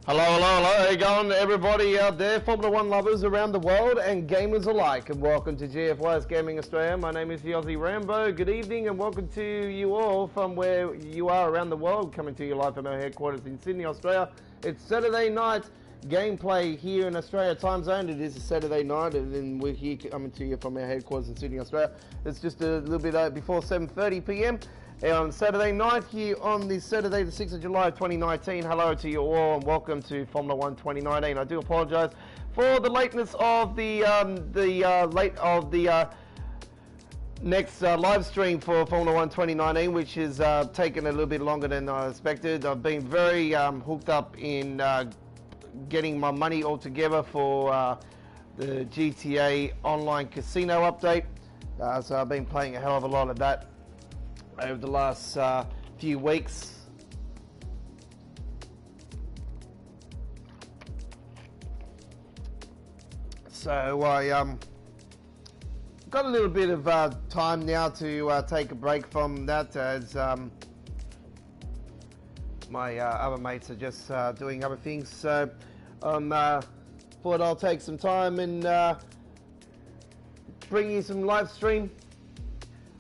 Hello, hello, hello, how you going everybody out there, Formula 1 lovers around the world and gamers alike, and welcome to GFYS Gaming Australia. My name is the Aussie Rambo. Good evening and welcome to you all from where you are around the world, coming to you live from our headquarters in Sydney, Australia. It's Saturday night gameplay here in Australia time zone. It is a Saturday night and then we're here coming to you from our headquarters in Sydney, Australia. It's just a little bit before 7:30 p.m. on Saturday night here on this Saturday the 6th of July 2019. Hello to you all and welcome to Formula 1 2019. I do apologise for the lateness of the next live stream for Formula 1 2019, which has taken a little bit longer than I expected. I've been very hooked up in getting my money all together for the GTA Online Casino update. So I've been playing a hell of a lot of that over the last few weeks. So I got a little bit of time now to take a break from that, as my other mates are just doing other things. So thought I'll take some time and bring you some live stream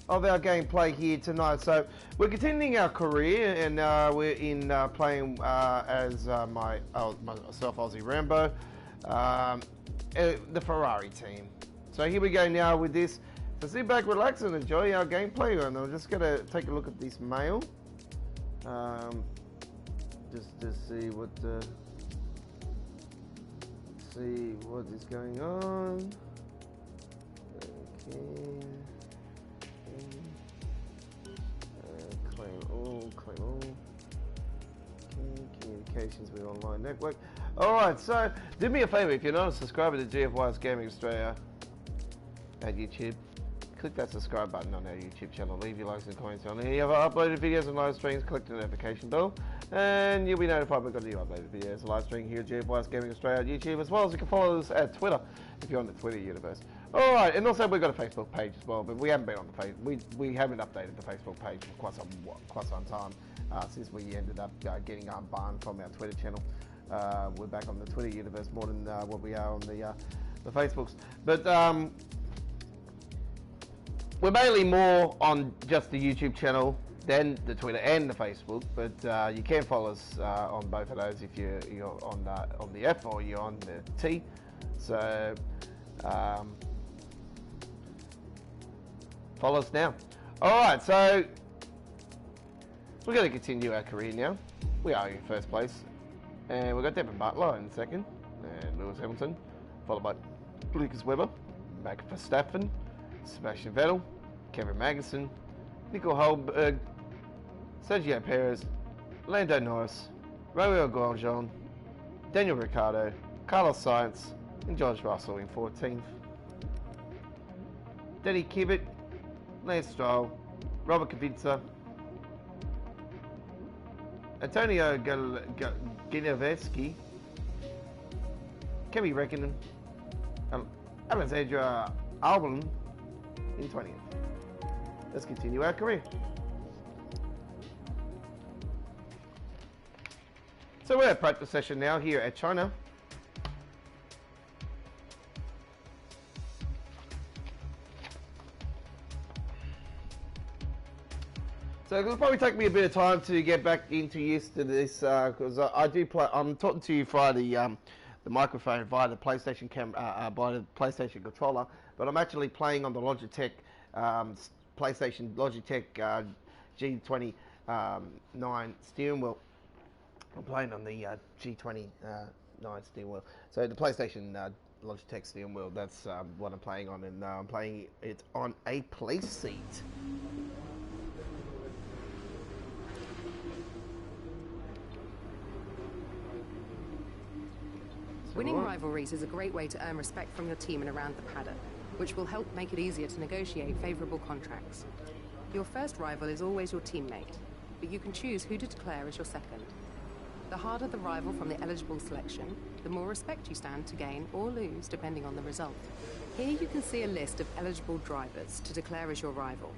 of our gameplay here tonight. So we're continuing our career and we're in playing as myself, Aussie Rambo, the Ferrari team. So here we go now with this. So sit back, relax and enjoy our gameplay. And I'm just gonna take a look at this mail, just to see what is going on. Okay. Claim all. Communications with online network. Alright, so do me a favour, if you're not a subscriber to GFYS Gaming Australia at YouTube, click that subscribe button on our YouTube channel, leave your likes and comments on any other uploaded videos and live streams, click the notification bell, and you'll be notified when we've got new uploaded videos and live stream here at GFYS Gaming Australia on YouTube, as well as you can follow us at Twitter if you're on the Twitter universe. Alright, and also we've got a Facebook page as well, but we haven't been on the Facebook. We haven't updated the Facebook page for quite some time since we ended up getting banned from our Twitter channel. We're back on the Twitter universe more than what we are on the Facebooks. But we're mainly more on just the YouTube channel than the Twitter and the Facebook. But you can follow us on both of those if you're on the F or you're on the T. So follow us now. Alright, so we're going to continue our career now. We are in first place. And we've got Devin Butler in second. And Lewis Hamilton. Followed by Lucas Webber, Max Verstappen, Sebastian Vettel, Kevin Magnussen, Nico Hulkenberg, Sergio Perez, Lando Norris, Romeo Grosjean, Daniel Ricciardo, Carlos Sainz, and George Russell in 14th. Denny Kibbett, Lance Stroll, Robert Kubica, Antonio Giovinazzi, Kimi Räikkönen, Alexandra Albon in 20th. Let's continue our career. So we're at practice session now here at China. So it'll probably take me a bit of time to get back into used to this because I do play. I'm talking to you via the microphone via the PlayStation by the PlayStation controller, but I'm actually playing on the Logitech PlayStation Logitech G29 steering wheel. I'm playing on the G29 steering wheel. So the PlayStation Logitech steering wheel. That's what I'm playing on, and I'm playing it on a play seat. Winning rivalries is a great way to earn respect from your team and around the paddock, which will help make it easier to negotiate favourable contracts. Your first rival is always your teammate, but you can choose who to declare as your second. The harder the rival from the eligible selection, the more respect you stand to gain or lose depending on the result. Here you can see a list of eligible drivers to declare as your rival.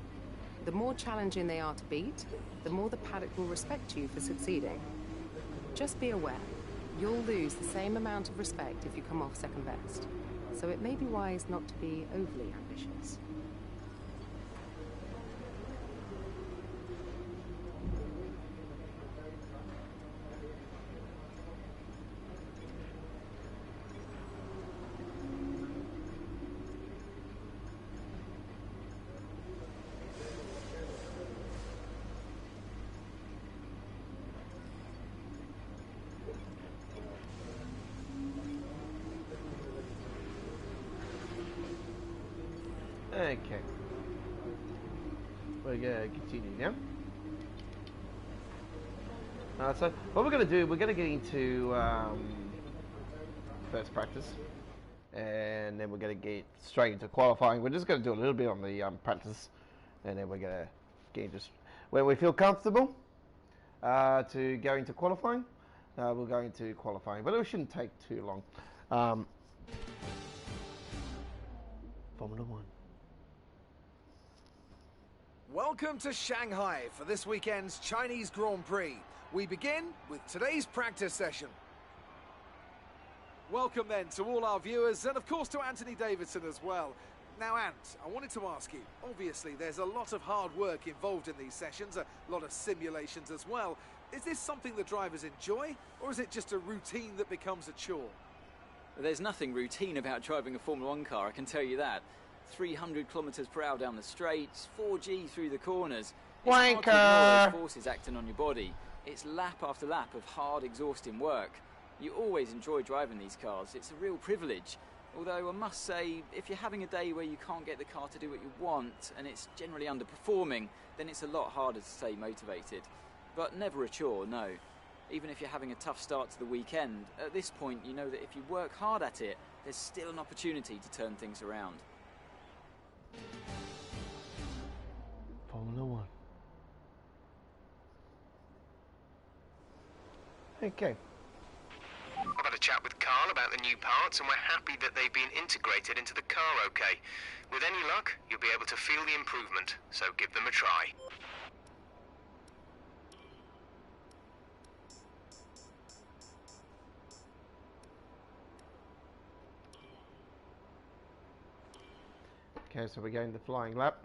The more challenging they are to beat, the more the paddock will respect you for succeeding. Just be aware, You'll lose the same amount of respect if you come off second best, so it may be wise not to be overly ambitious. Okay. We're going to continue now. So what we're going to do, we're going to get into first practice, and then we're going to get straight into qualifying. We're just going to do a little bit on the practice, and then we're going to get into when we feel comfortable to go into qualifying. We'll go into qualifying, but it shouldn't take too long. Formula One. Welcome to Shanghai for this weekend's Chinese Grand Prix. We begin with today's practice session. Welcome then to all our viewers and of course to Anthony Davidson as well. Now Ant, I wanted to ask you, obviously there's a lot of hard work involved in these sessions, a lot of simulations as well. Is this something the drivers enjoy, or is it just a routine that becomes a chore? There's nothing routine about driving a Formula 1 car, I can tell you that. 300 kilometres per hour down the straights, 4G through the corners. It's hard to ignore those forces acting on your body. It's lap after lap of hard, exhausting work. You always enjoy driving these cars. It's a real privilege. Although I must say, if you're having a day where you can't get the car to do what you want and it's generally underperforming, then it's a lot harder to stay motivated. But never a chore, no. Even if you're having a tough start to the weekend, at this point you know that if you work hard at it, there's still an opportunity to turn things around. Formula One. Okay. I've had a chat with Carl about the new parts and we're happy that they've been integrated into the car okay. With any luck, you'll be able to feel the improvement, so give them a try. Okay, so we're going the flying lap.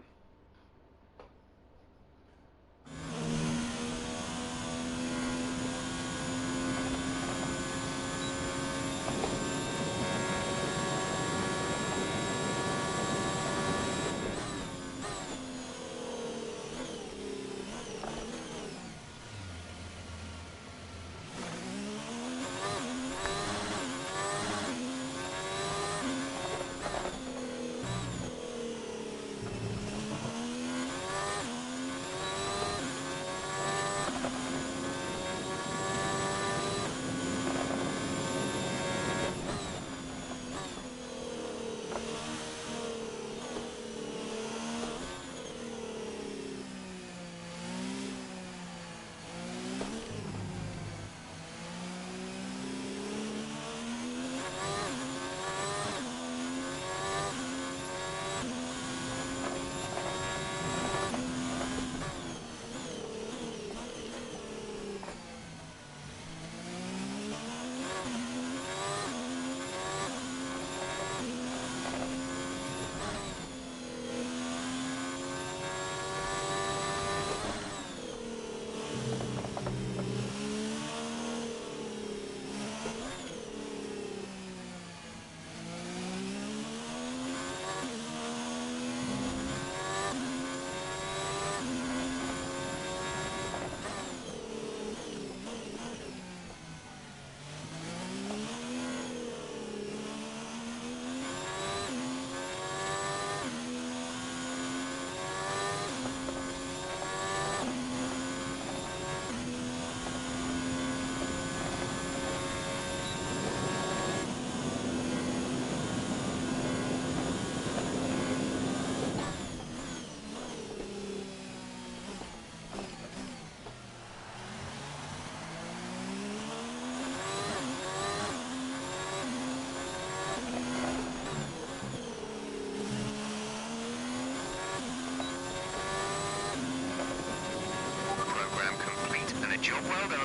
Job well done.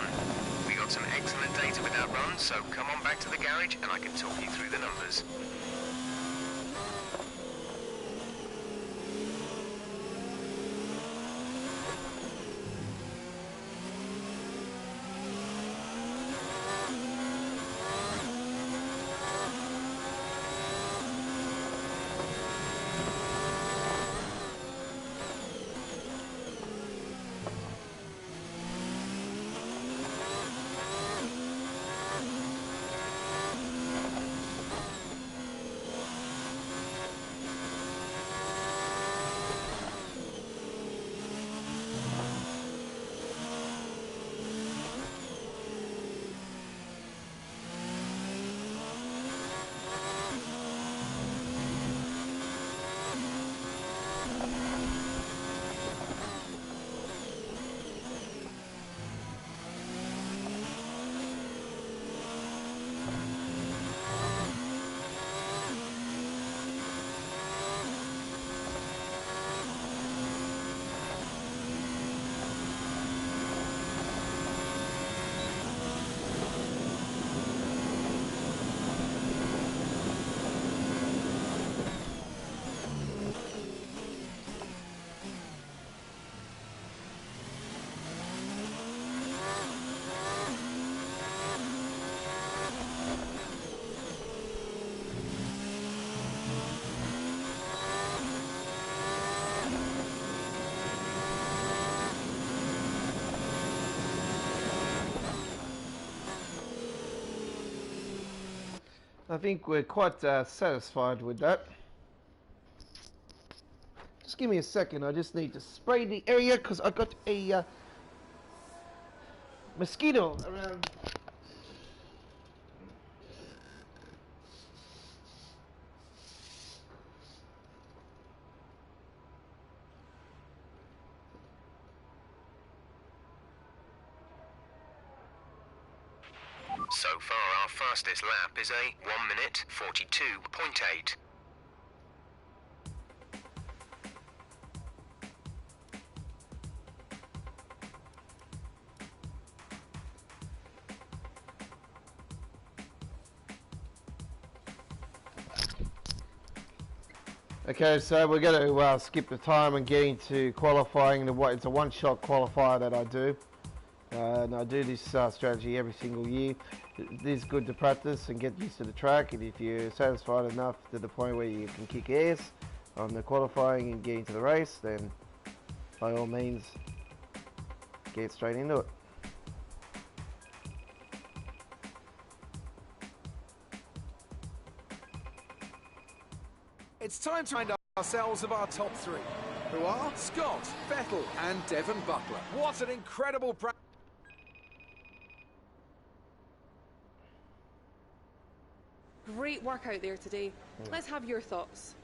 We got some excellent data with our runs, So come on back to the garage and I can talk you through the numbers. I think we're quite satisfied with that. Just give me a second, I just need to spray the area because I got a mosquito around. So far, our fastest lap is a 1 minute 42.8. Okay, so we're going to skip the time and get into qualifying. It's a one-shot qualifier that I do. And I do this strategy every single year. It is good to practice and get used to the track, and if you're satisfied enough to the point where you can kick ass on the qualifying and get into the race, then by all means get straight into it. It's time to find ourselves of our top three, who are Scott, Vettel and Devon Butler. What an incredible practice. Great work out there today. Let's have your thoughts.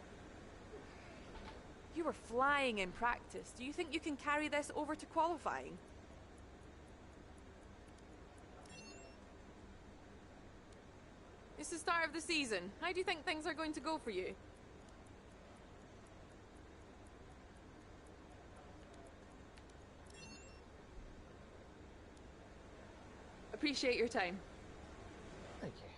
You were flying in practice. Do you think you can carry this over to qualifying? It's the start of the season. How do you think things are going to go for you? Appreciate your time. Thank you.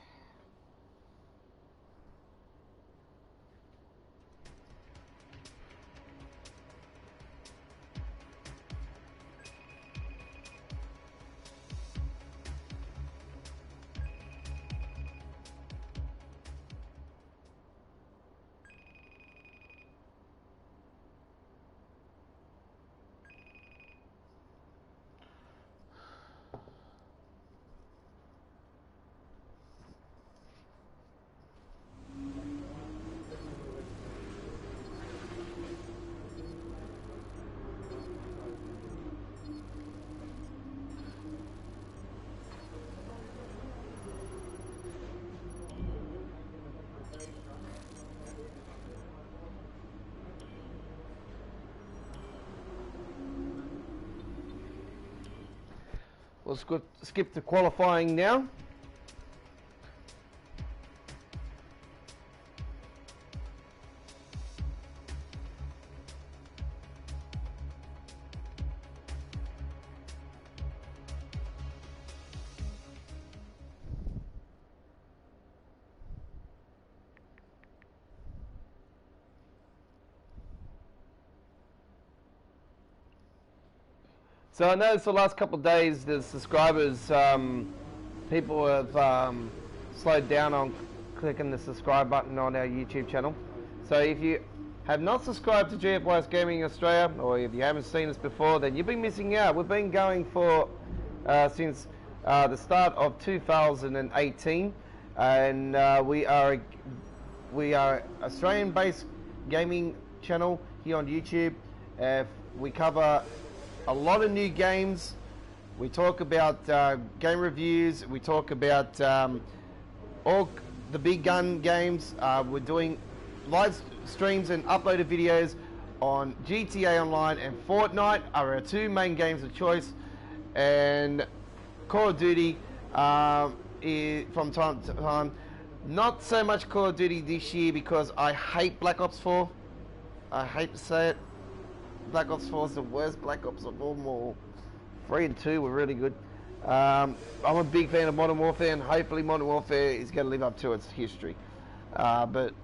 We'll skip to qualifying now. So I noticed the last couple of days the subscribers, people have slowed down on clicking the subscribe button on our YouTube channel. So if you have not subscribed to GFYS Gaming Australia, or if you haven't seen us before, then you've been missing out. We've been going for since the start of 2018, and we are Australian-based gaming channel here on YouTube. We cover a lot of new games. We talk about game reviews. We talk about all the big gun games. We're doing live streams and uploaded videos on GTA Online and Fortnite are our two main games of choice, and Call of Duty from time to time. Not so much Call of Duty this year because I hate Black Ops 4. I hate to say it. Black Ops 4 is the worst Black Ops of all. 3 and 2 were really good. I'm a big fan of Modern Warfare, and hopefully Modern Warfare is going to live up to its history. But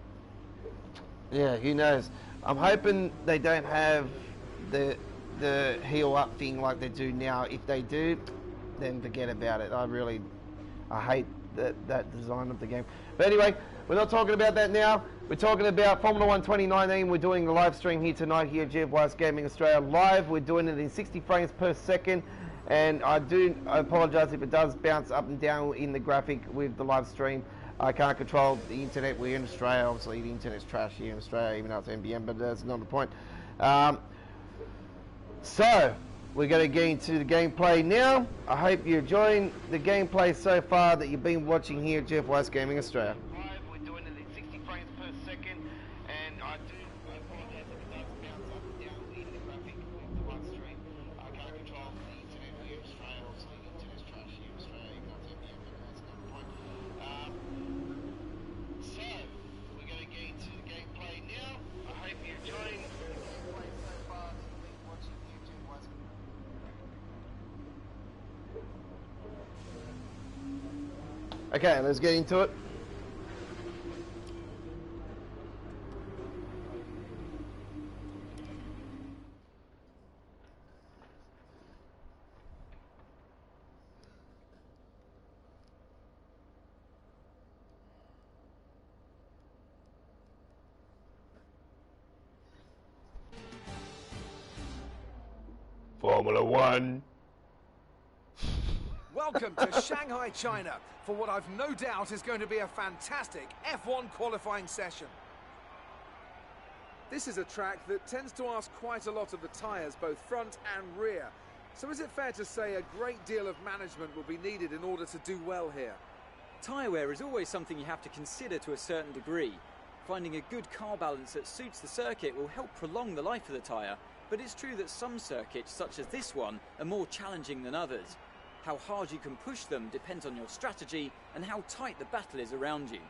yeah, who knows? I'm hoping they don't have the heal up thing like they do now. If they do, then forget about it. I hate that design of the game. But anyway, we're not talking about that now. We're talking about Formula 1 2019. We're doing a live stream here tonight here at GFYS Gaming Australia live. We're doing it in 60 frames per second, and I apologise if it does bounce up and down in the graphic with the live stream. I can't control the internet. We're in Australia. Obviously, the internet's trash here in Australia, even though it's NBN, but that's not the point. So, we're going to get into the gameplay now. I hope you're enjoying the gameplay so far that you've been watching here at GFYS Gaming Australia. We're doing it in 60 frames per second, and I apologise if it does bounce up and down in the graphic with the live stream. I can't control the internet here in Australia. Obviously, the internet's trash here in Australia, even though it's NBN, but that's not the point. So, we're going to get into the gameplay now. I hope you're enjoying the gameplay so far that you've been watching here at GFYS. Okay, let's get into it. Formula 1. Welcome to Shanghai, China, for what I've no doubt is going to be a fantastic F1 qualifying session. This is a track that tends to ask quite a lot of the tyres, both front and rear. So is it fair to say a great deal of management will be needed in order to do well here? Tyre wear is always something you have to consider to a certain degree. Finding a good car balance that suits the circuit will help prolong the life of the tyre, but it's true that some circuits, such as this one, are more challenging than others. How hard you can push them depends on your strategy and how tight the battle is around you.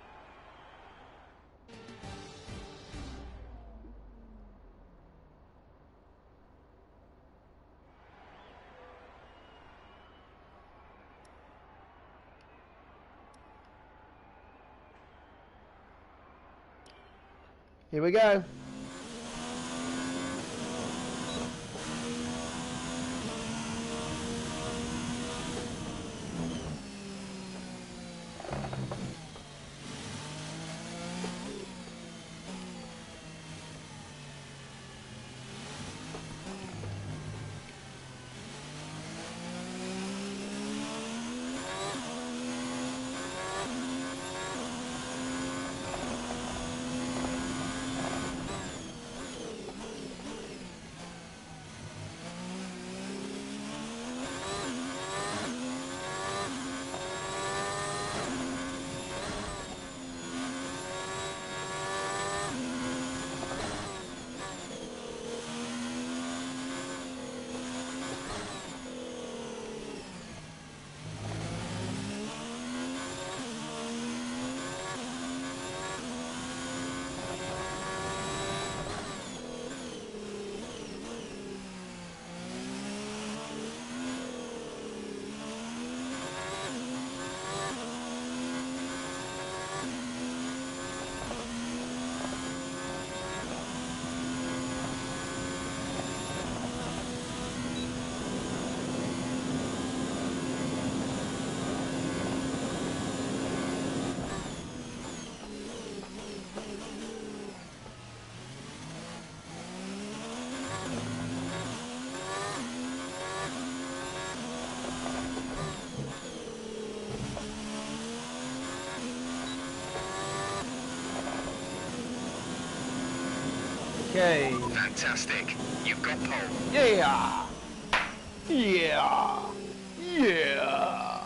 Here we go. Okay. Fantastic. You've got pole. Yeah. Yeah. Yeah.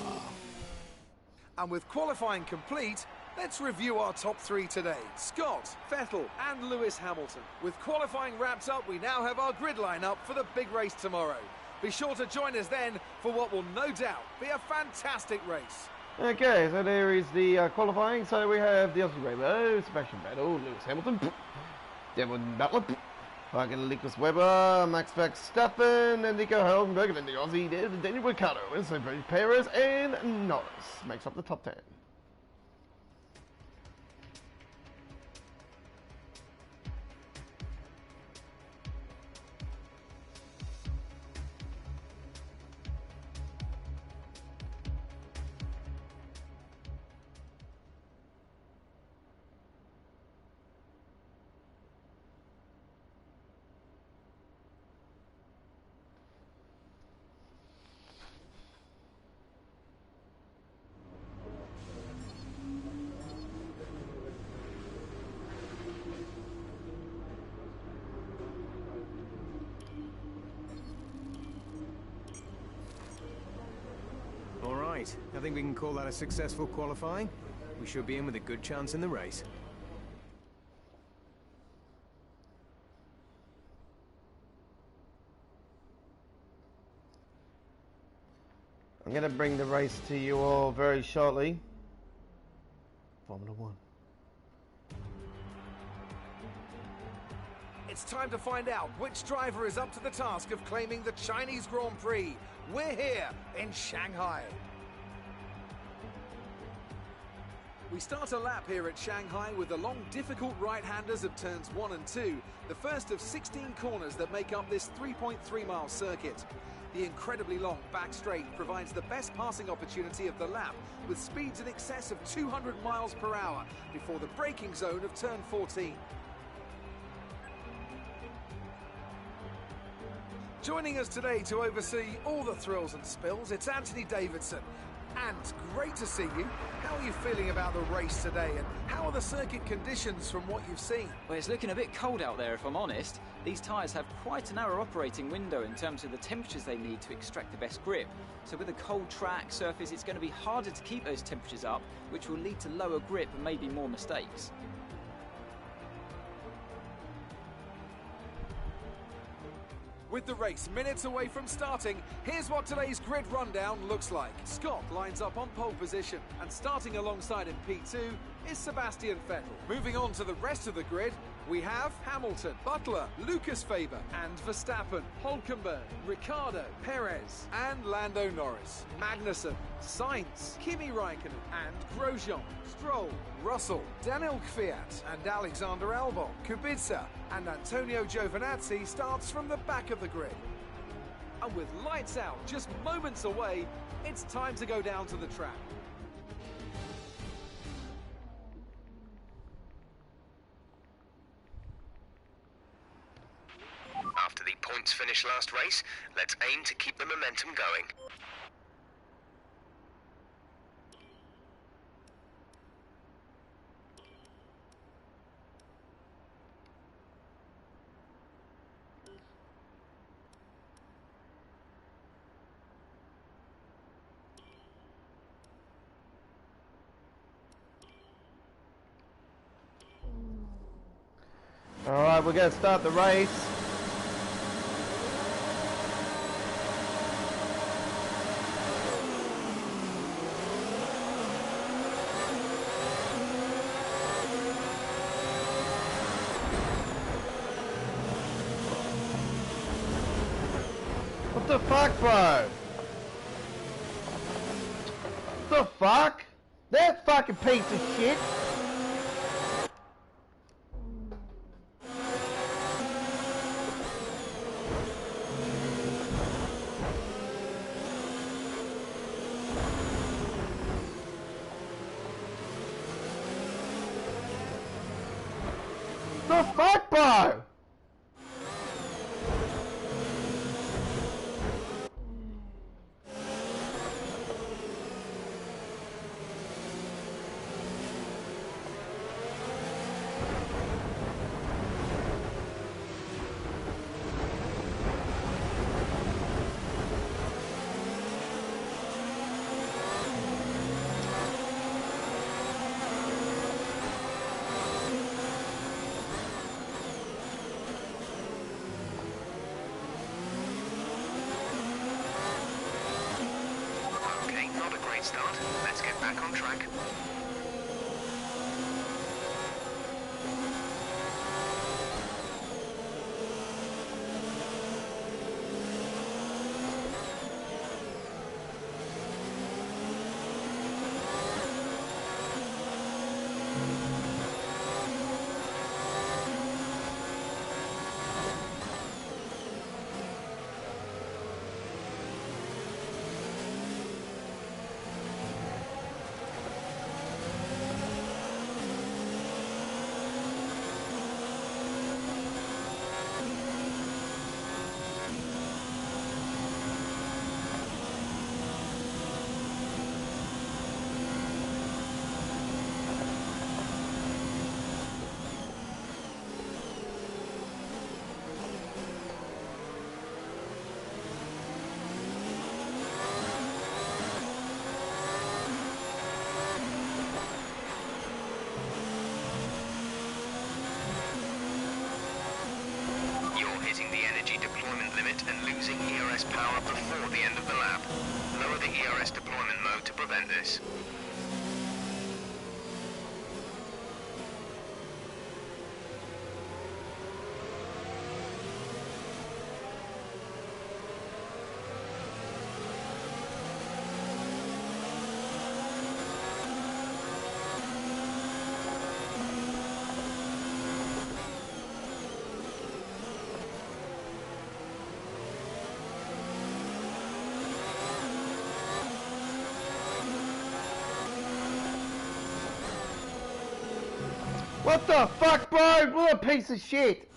And with qualifying complete, let's review our top 3 today. Scott, Vettel and Lewis Hamilton. With qualifying wrapped up, we now have our grid lineup for the big race tomorrow. Be sure to join us then for what will no doubt be a fantastic race. Okay, so there is the qualifying. So we have the Aussie Rainbow, Sebastian Vettel, Lewis Hamilton, Devon Butler, fucking Nicholas Webber, Max Verstappen, and Nico Hülkenberg, and then the Aussie, there's Daniel Ricciardo, and so Perez and Norris makes up the top 10. I think we can call that a successful qualifying. We should be in with a good chance in the race. I'm going to bring the race to you all very shortly. Formula 1. It's time to find out which driver is up to the task of claiming the Chinese Grand Prix. We're here in Shanghai. We start a lap here at Shanghai with the long, difficult right-handers of turns 1 and 2, the first of 16 corners that make up this 3.3-mile circuit. The incredibly long back straight provides the best passing opportunity of the lap, with speeds in excess of 200 miles per hour before the braking zone of turn 14. Joining us today to oversee all the thrills and spills, it's Anthony Davidson. And great to see you. How are you feeling about the race today, and how are the circuit conditions from what you've seen? Well, it's looking a bit cold out there, if I'm honest. These tyres have quite a narrow operating window in terms of the temperatures they need to extract the best grip. So with a cold track surface, it's going to be harder to keep those temperatures up, which will lead to lower grip and maybe more mistakes. With the race minutes away from starting, here's what today's grid rundown looks like. Scott lines up on pole position, and starting alongside in P2 is Sebastian Vettel. Moving on to the rest of the grid, we have Hamilton, Butler, Lucas Faber and Verstappen, Hülkenberg, Ricciardo, Perez and Lando Norris, Magnussen, Sainz, Kimi Raikkonen and Grosjean, Stroll, Russell, Daniel Kvyat and Alexander Albon, Kubica and Antonio Giovinazzi starts from the back of the grid. And with lights out just moments away, it's time to go down to the track. After the points finish last race, let's aim to keep the momentum going. All right, we're going to start the race. What the fuck, bro? What the fuck? That fucking piece of shit. The fuck, bro? track. ERS power before the end of the lap. Lower the ERS deployment mode to prevent this. What the fuck, bro? What a piece of shit!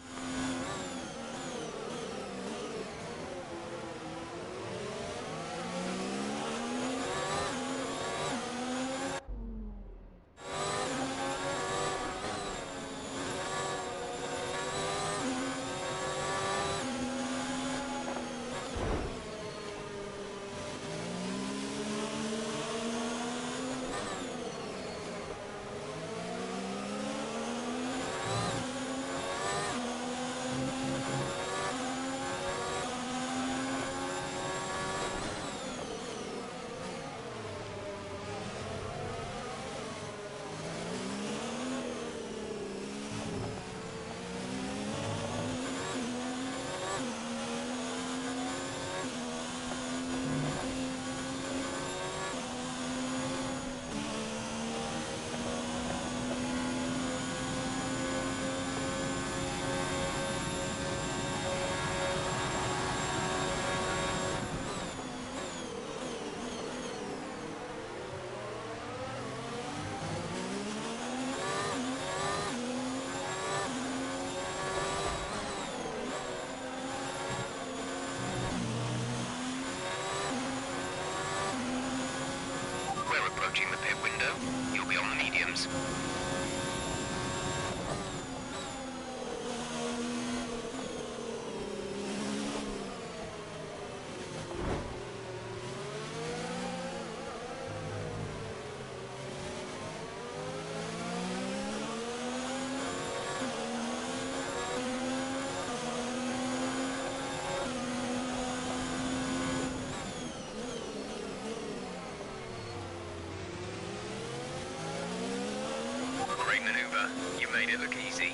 Approaching the pit window, you'll be on the mediums. Great maneuver. You made it look easy.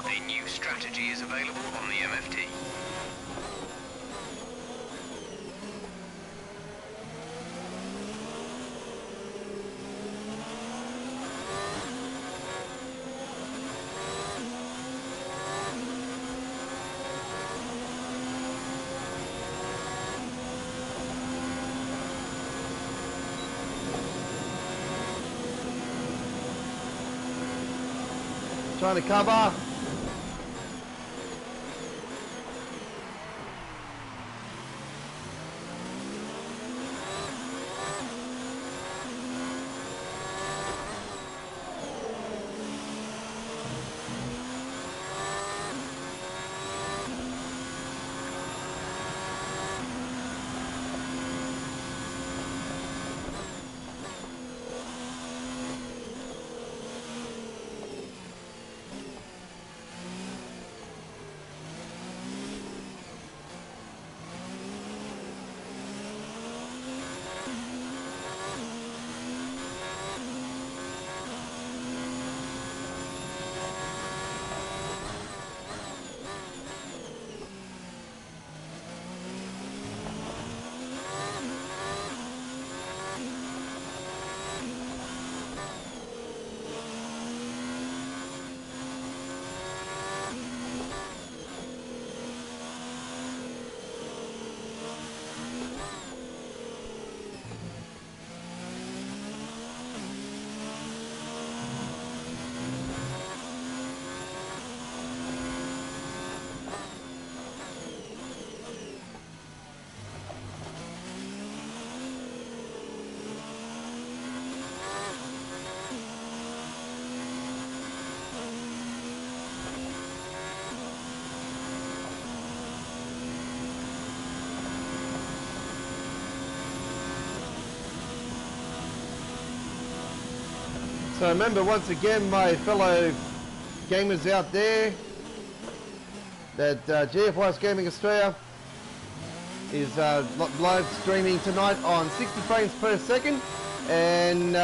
A new strategy is available on the MFT. Trying to cover. So remember, once again, my fellow gamers out there, that GFYS Gaming Australia is live streaming tonight on 60 frames per second, and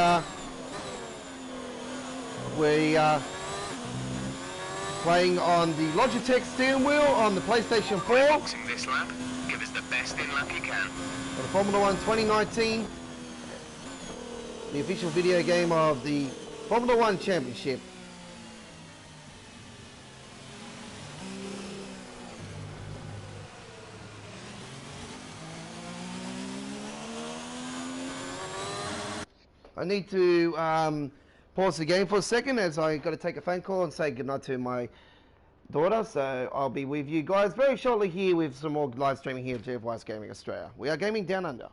we are playing on the Logitech steering wheel on the PlayStation 4. Boxing this lap, give us the best in lap you can. For the Formula 1 2019, the official video game of the Formula 1 Championship. I need to pause the game for a second as I got to take a phone call and say goodnight to my daughter. So I'll be with you guys very shortly here with some more live streaming here at GFYS Gaming Australia. We are gaming down under.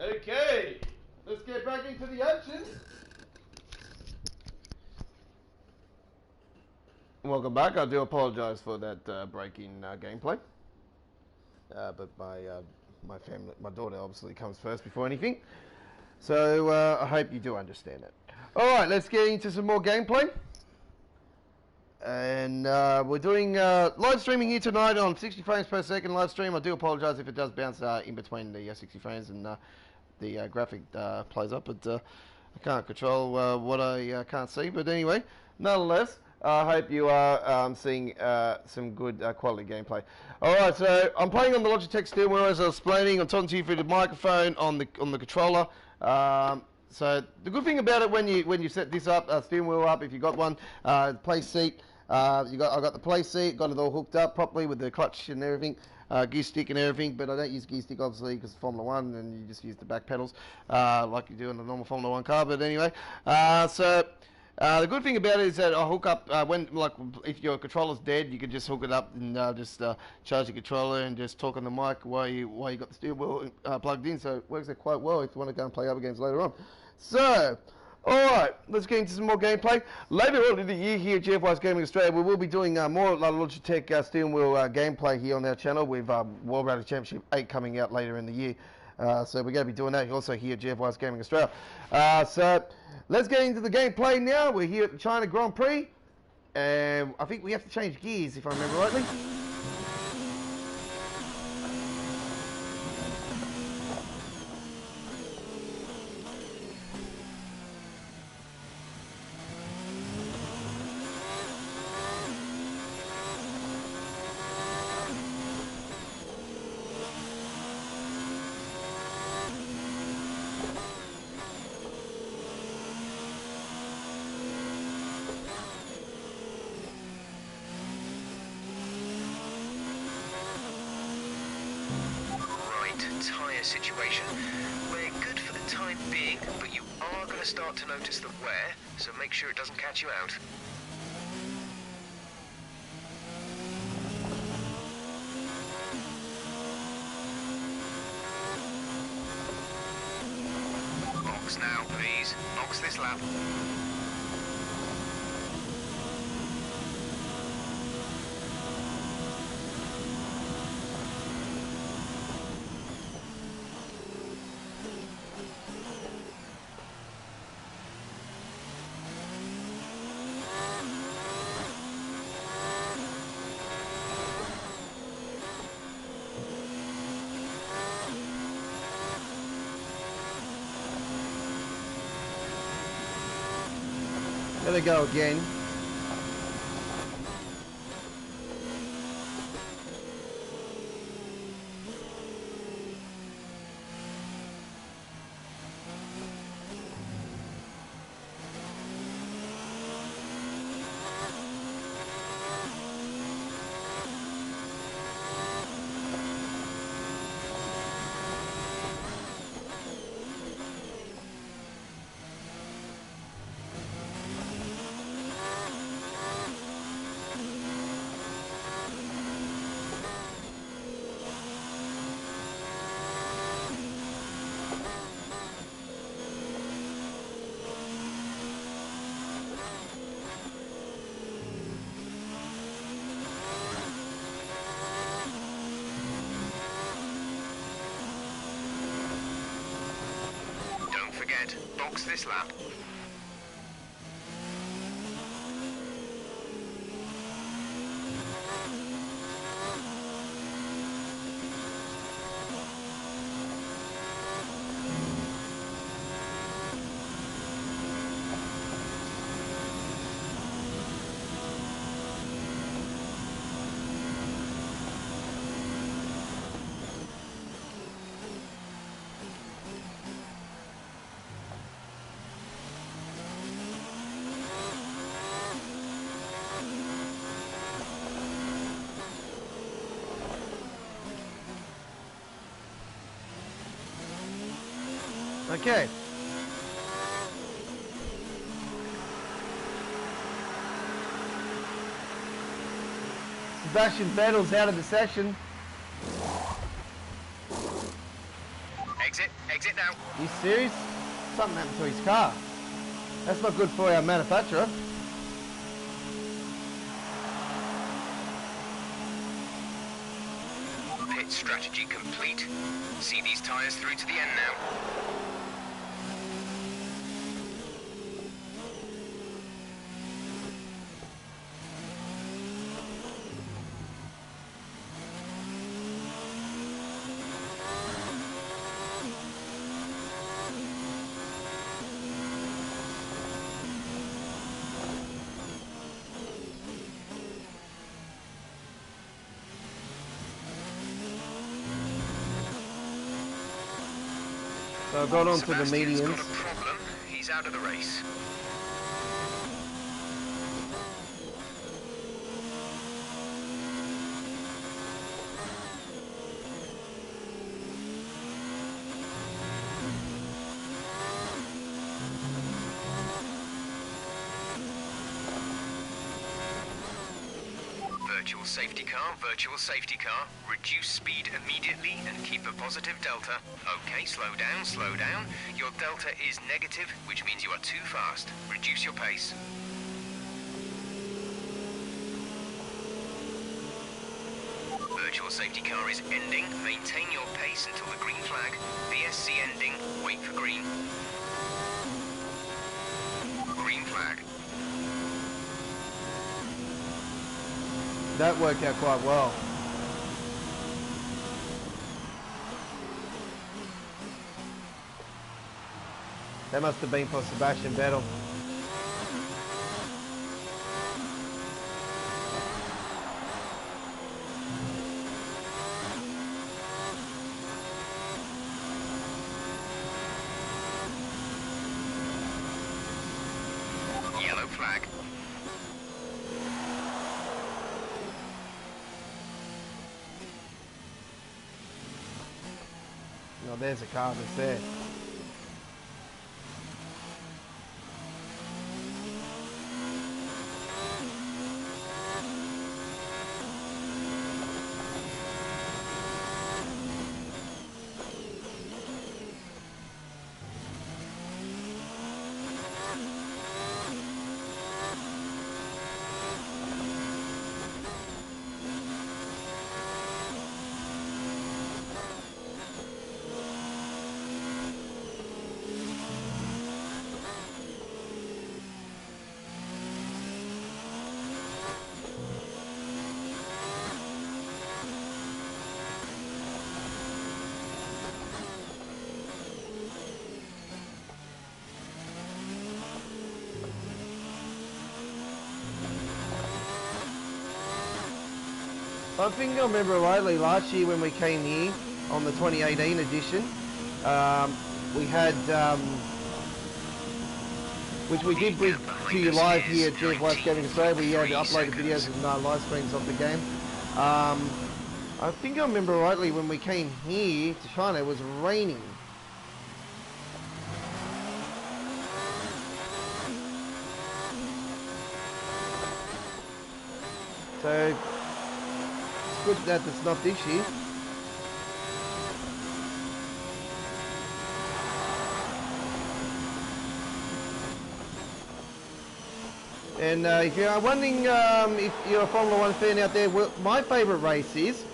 Okay, let's get back into the action. Welcome back. I do apologise for that break in gameplay, but my daughter obviously comes first before anything, so I hope you do understand it. All right, let's get into some more gameplay, and we're doing live streaming here tonight on 60 frames per second live stream. I do apologise if it does bounce in between the 60 frames and the graphic plays up, but I can't control what I can't see. But anyway, nonetheless, I hope you are seeing some good quality gameplay. All right, so I'm playing on the Logitech steering wheel as I was explaining. I'm talking to you through the microphone on the controller. So the good thing about it when you set this up, steering wheel up, if you got one, play seat. I got the play seat, got it all hooked up properly with the clutch and everything, gear stick and everything. But I don't use gear stick obviously because Formula One, and you just use the back pedals like you do in a normal Formula One car. But anyway, the good thing about it is that I hook up if your controller's dead, you can just hook it up and just charge the controller and just talk on the mic while you got the steering wheel plugged in. So it works out quite well if you want to go and play other games later on. So, alright, let's get into some more gameplay. Later on in the year here at GFYS Gaming Australia, we will be doing more Logitech steering wheel gameplay here on our channel with World Rally Championship 8 coming out later in the year. So we're going to be doing that also here at GFYS Gaming Australia. So let's get into the gameplay now. We're here at the China Grand Prix, and I think we have to change gears if I remember rightly. Tyre situation. We're good for the time being, but you are going to start to notice the wear, so make sure it doesn't catch you out. Box now, please. Box this lap. There we go again. Box this lap. Okay. Sebastian Vettel's out of the session. Exit. Exit now. You serious? Something happened to his car. That's not good for our manufacturer. Pit strategy complete. See these tyres through to the end now. So I've got on to the Sebastian's mediums. got a problem. He's out of the race. Virtual safety car, virtual safety car. Reduce speed immediately and keep a positive delta. Okay, slow down, slow down. Your delta is negative, which means you are too fast. Reduce your pace. Virtual safety car is ending. Maintain your pace until the green flag. VSC ending. Wait for green. Green flag. That worked out quite well. That must have been for Sebastian Vettel. Yellow flag. No, there's a car that's there. I think I remember rightly last year when we came here on the 2018 edition, we had, which we did bring to you live here at GFYS Gaming Australia. We had uploaded videos and live streams of the game. I think I remember rightly when we came here to China, it was raining. So good that it's not this year. And if you are wondering if you're a Formula 1 fan out there, well, my favourite race is,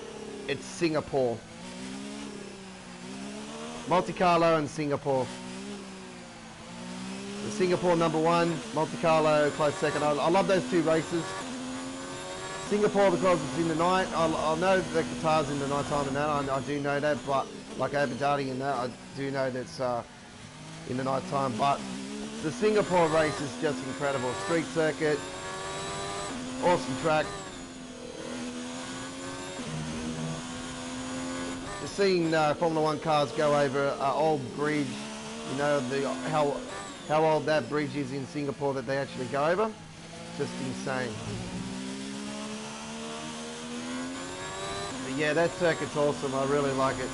it's Singapore. Monte Carlo and Singapore. The Singapore #1, Monte Carlo close second. I love those two races. Singapore because it's in the night. I know that Qatar's in the night time and that, I do know that, but like Abu Dhabi and that, I do know that's in the night time. But the Singapore race is just incredible. Street circuit, awesome track. Just seeing Formula 1 cars go over an old bridge, you know, how old that bridge is in Singapore that they actually go over, just insane. Yeah, that circuit's awesome. I really like it.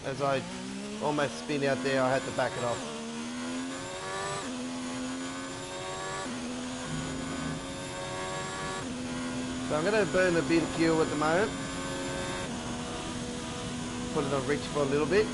As I almost spin out there, I had to back it off. So I'm going to burn a bit of fuel at the moment. Put it on rich for a little bit.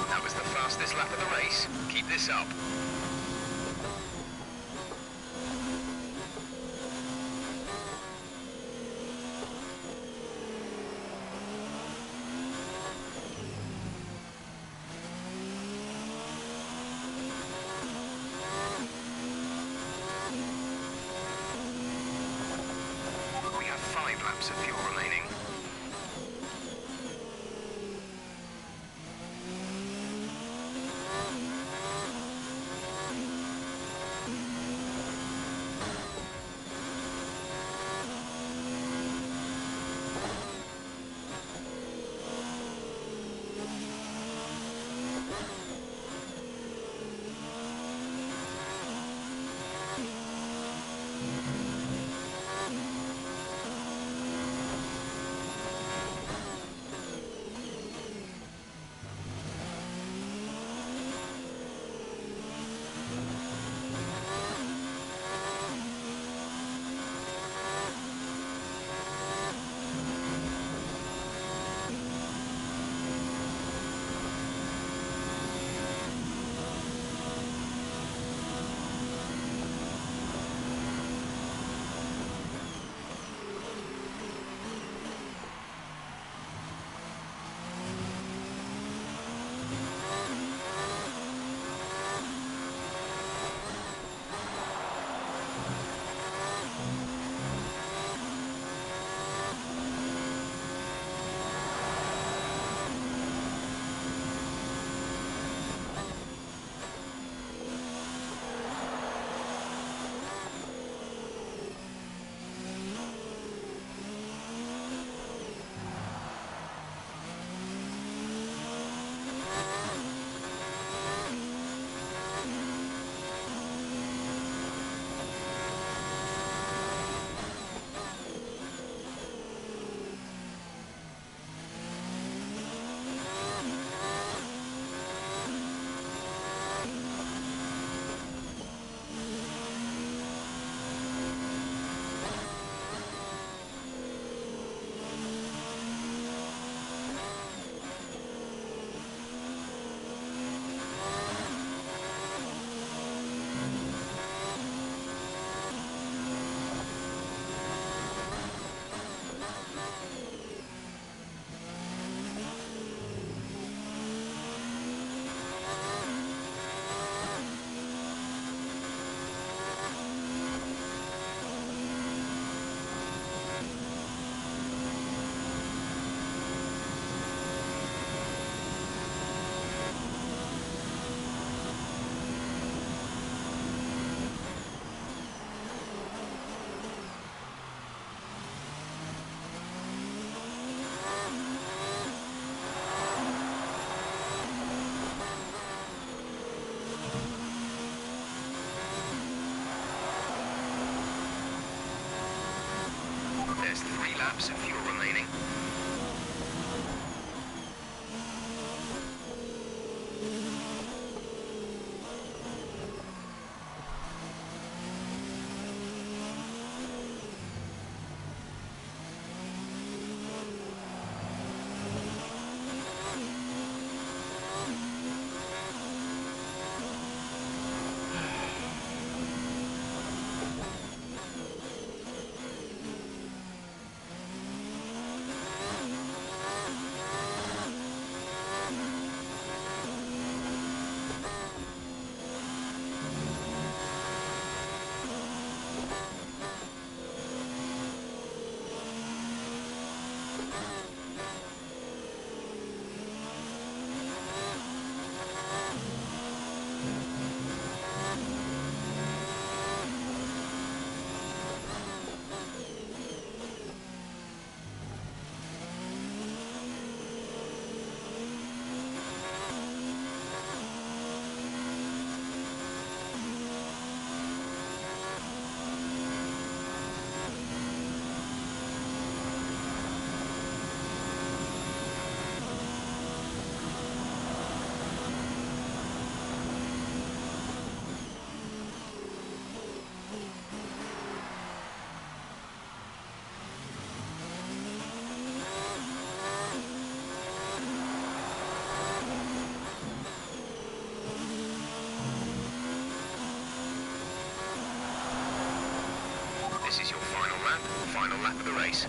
That was the fastest lap of the race. Keep this up. We have 5 laps of fuel remaining. laps of fuel remaining. This is your final lap of the race.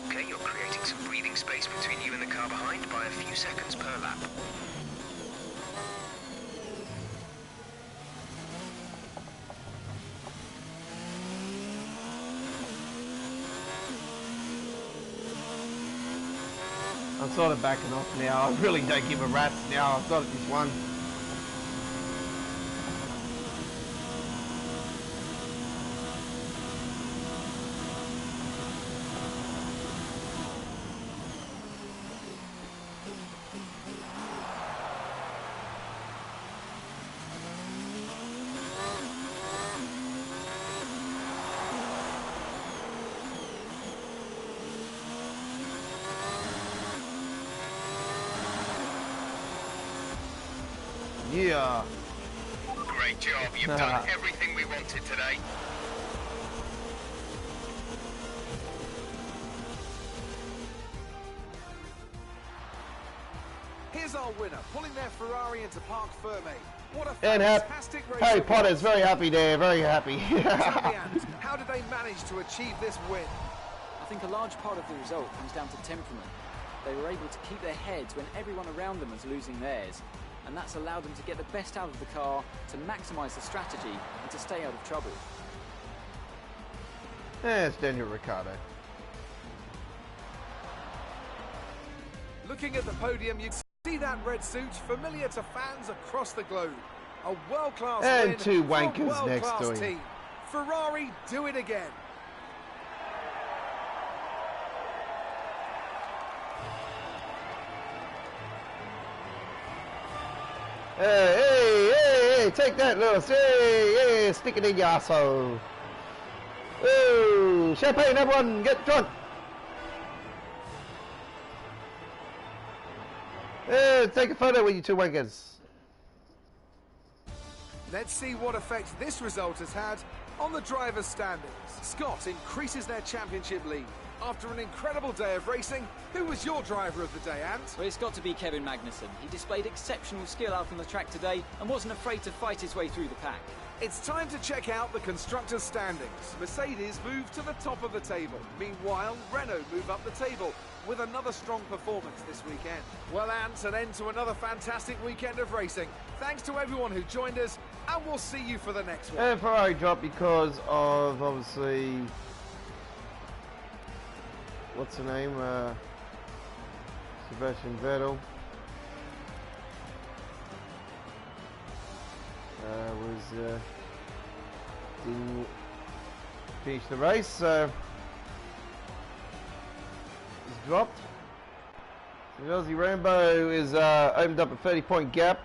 Okay, you're creating some breathing space between you and the car behind by a few seconds per lap. I'm sort of backing off now. I really don't give a rat's now. I've got it this one. Yeah. Great job. You've done everything we wanted today. Here's our winner, pulling their Ferrari into Parc Ferme. What a And fantastic race. Harry Potter's very happy there, very happy. How did they manage to achieve this win? I think a large part of the result comes down to temperament. They were able to keep their heads when everyone around them was losing theirs, and that's allowed them to get the best out of the car, to maximise the strategy, and to stay out of trouble. Yeah, it's Daniel Ricciardo. Looking at the podium, you see that red suit familiar to fans across the globe. A world-class win And two for a wankers next to world-class him. team. Ferrari do it again. Hey, take that, Lewis. Hey, stick it in your asshole. Oh, champagne, everyone, get drunk. Take a photo with you two wankers. Let's see what effect this result has had on the drivers' standings. Scott increases their championship lead. After an incredible day of racing, who was your driver of the day, Ant? Well, it's got to be Kevin Magnussen. He displayed exceptional skill out on the track today and wasn't afraid to fight his way through the pack. It's time to check out the constructors' standings. Mercedes move to the top of the table. Meanwhile, Renault move up the table with another strong performance this weekend. Well, Ant, an end to another fantastic weekend of racing. Thanks to everyone who joined us, and we'll see you for the next one. And Ferrari dropped because of, obviously, what's the name? Sebastian Vettel. Didn't finish the race, so he's dropped. So Aussie Rambo is opened up a 30-point gap.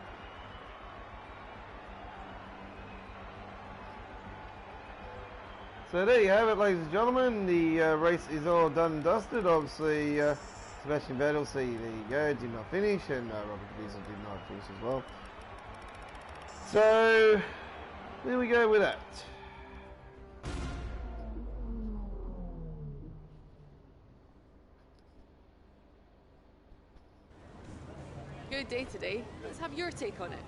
So there you have it, ladies and gentlemen. The race is all done and dusted. Obviously, Sebastian Vettel, see, there you go, did not finish, and Robert Diesel did not finish as well. So there we go with that. Good day today. Let's have your take on it.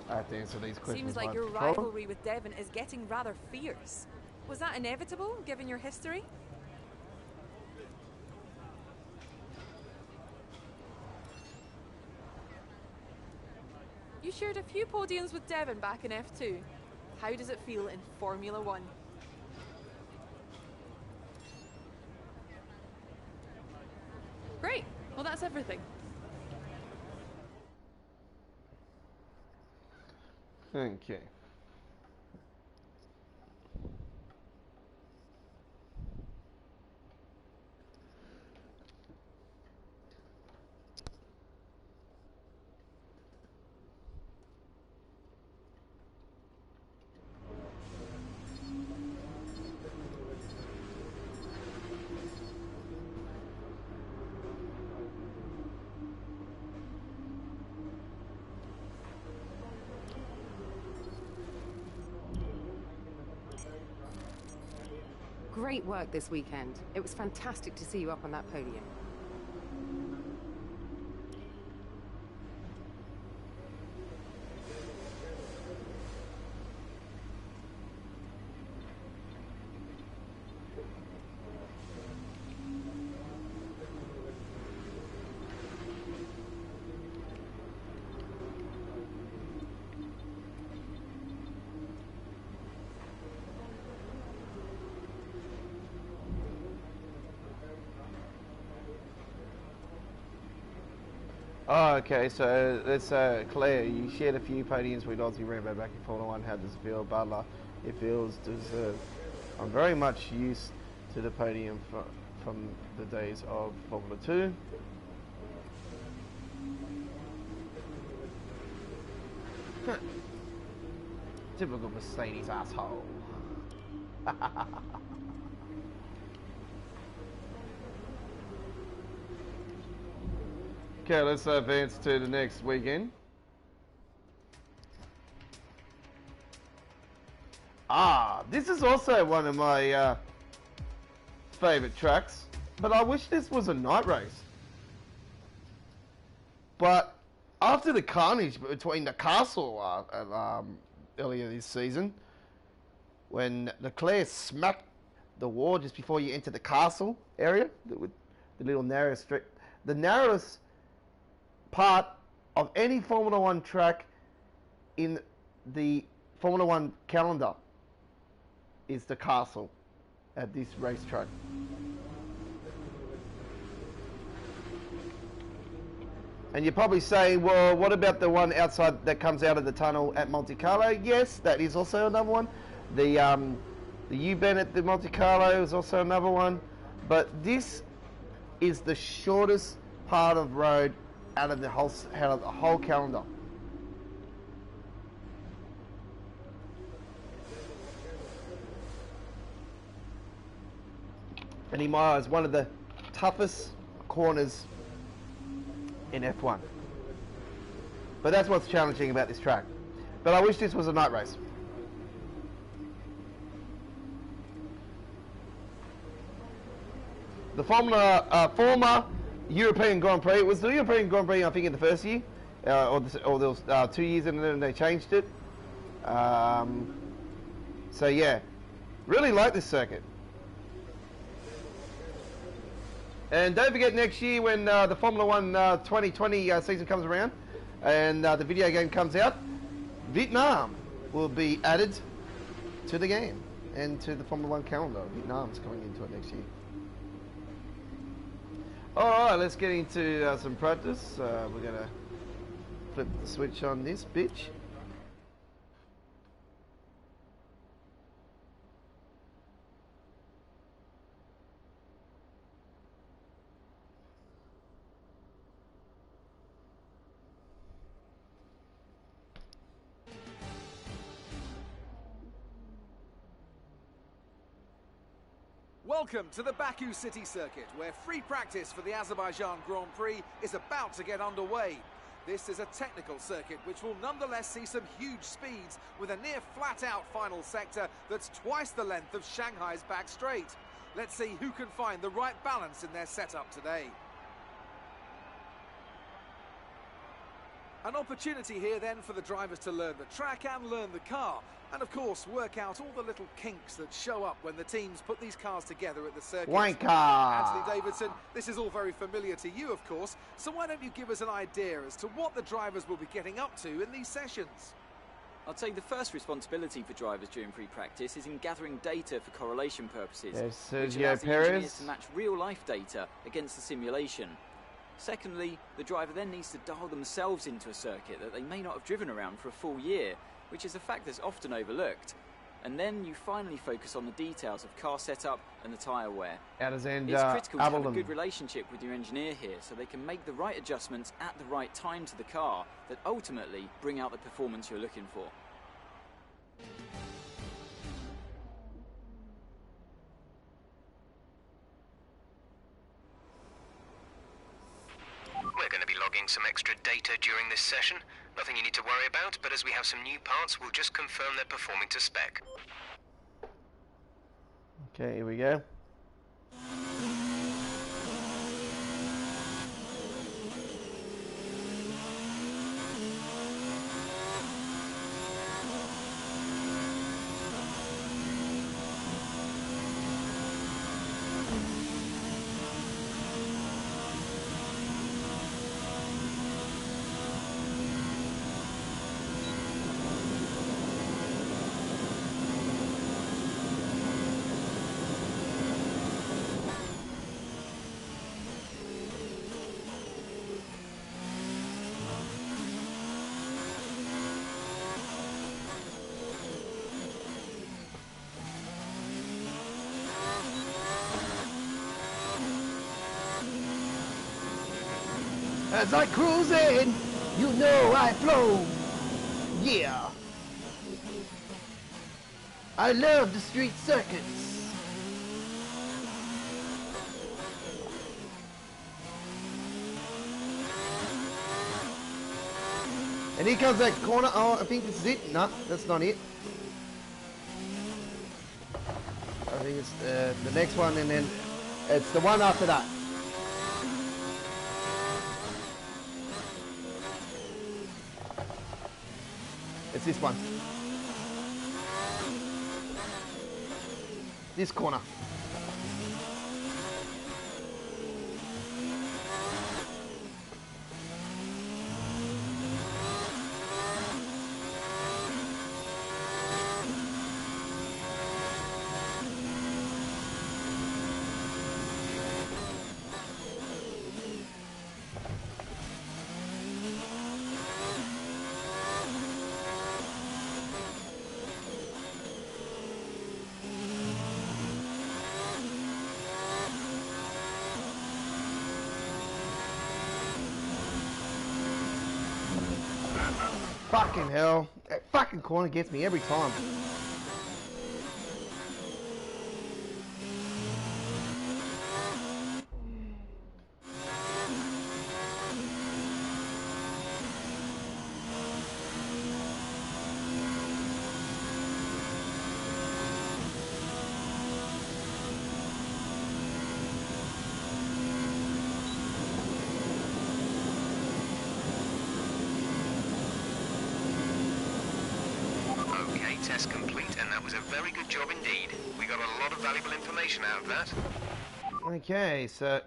I have to answer these questions. Seems like your rivalry with Devon is getting rather fierce. Was that inevitable, given your history? You shared a few podiums with Devon back in F2. How does it feel in Formula One? Great. Well, that's everything. Okay. Great work this weekend. It was fantastic to see you up on that podium. Oh, okay, so let's Claire, you shared a few podiums with Aussie Rambo back in Formula 1. How does it feel? Butler, it feels deserved. I'm very much used to the podium from the days of Formula 2. Typical Mercedes asshole. Okay, let's advance to the next weekend. This is also one of my favorite tracks, but I wish this was a night race. But after the carnage between the castle earlier this season, when Leclerc smacked the wall just before you enter the castle area, with the little narrow strip, the narrowest part of any Formula 1 track in the Formula 1 calendar is the castle at this racetrack. And you're probably saying, well, what about the one outside that comes out of the tunnel at Monte Carlo? Yes, that is also another one. The U-bend at the Monte Carlo is also another one. But this is the shortest part of road out of the whole calendar. And in my eyes, one of the toughest corners in F1. But that's what's challenging about this track. But I wish this was a night race. the former European Grand Prix. It was the European Grand Prix, I think, in the first year, or there was 2 years, and then they changed it. So yeah, really like this circuit. And don't forget, next year when the Formula 1 2020 season comes around and the video game comes out, Vietnam will be added to the game and to the Formula 1 calendar. Vietnam's coming into it next year. Alright, let's get into some practice. We're going to flip the switch on this bitch. Welcome to the Baku City Circuit, where free practice for the Azerbaijan Grand Prix is about to get underway. This is a technical circuit which will nonetheless see some huge speeds with a near flat-out final sector that's twice the length of Shanghai's back straight. Let's see who can find the right balance in their setup today. An opportunity here then for the drivers to learn the track and learn the car. And of course, work out all the little kinks that show up when the teams put these cars together at the circuit. Wanker! Anthony Davidson, this is all very familiar to you, of course, so why don't you give us an idea as to what the drivers will be getting up to in these sessions? I'd say the first responsibility for drivers during free practice is in gathering data for correlation purposes, which allows the engineers to match real-life data against the simulation. Secondly, the driver then needs to dial themselves into a circuit that they may not have driven around for a full year, which is a fact that's often overlooked. And then you finally focus on the details of car setup and the tyre wear. It's critical to have a good relationship with your engineer here so they can make the right adjustments at the right time to the car that ultimately bring out the performance you're looking for. We're going to be logging some extra data during this session. Nothing you need to worry about, but as we have some new parts, we'll just confirm they're performing to spec. Okay, here we go. As I cruise in, you know I flow. Yeah. I love the street circuits. And here comes that corner. Oh, I think this is it. No, that's not it. I think it's the next one, and then it's the one after that. It's this one. This corner. Fucking hell. That fucking corner gets me every time. very good job indeed. We got a lot of valuable information out of that. Okay, so...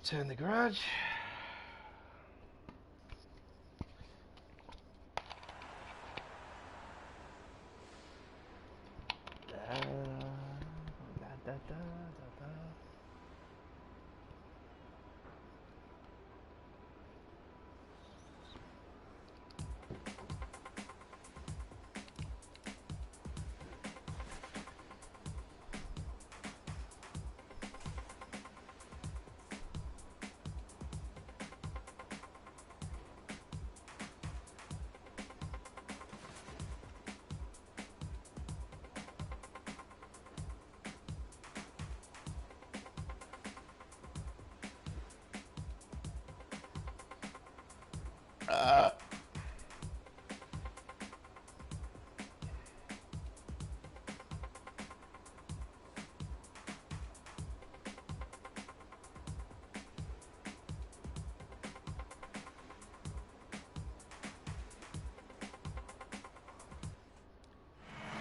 turn the garage.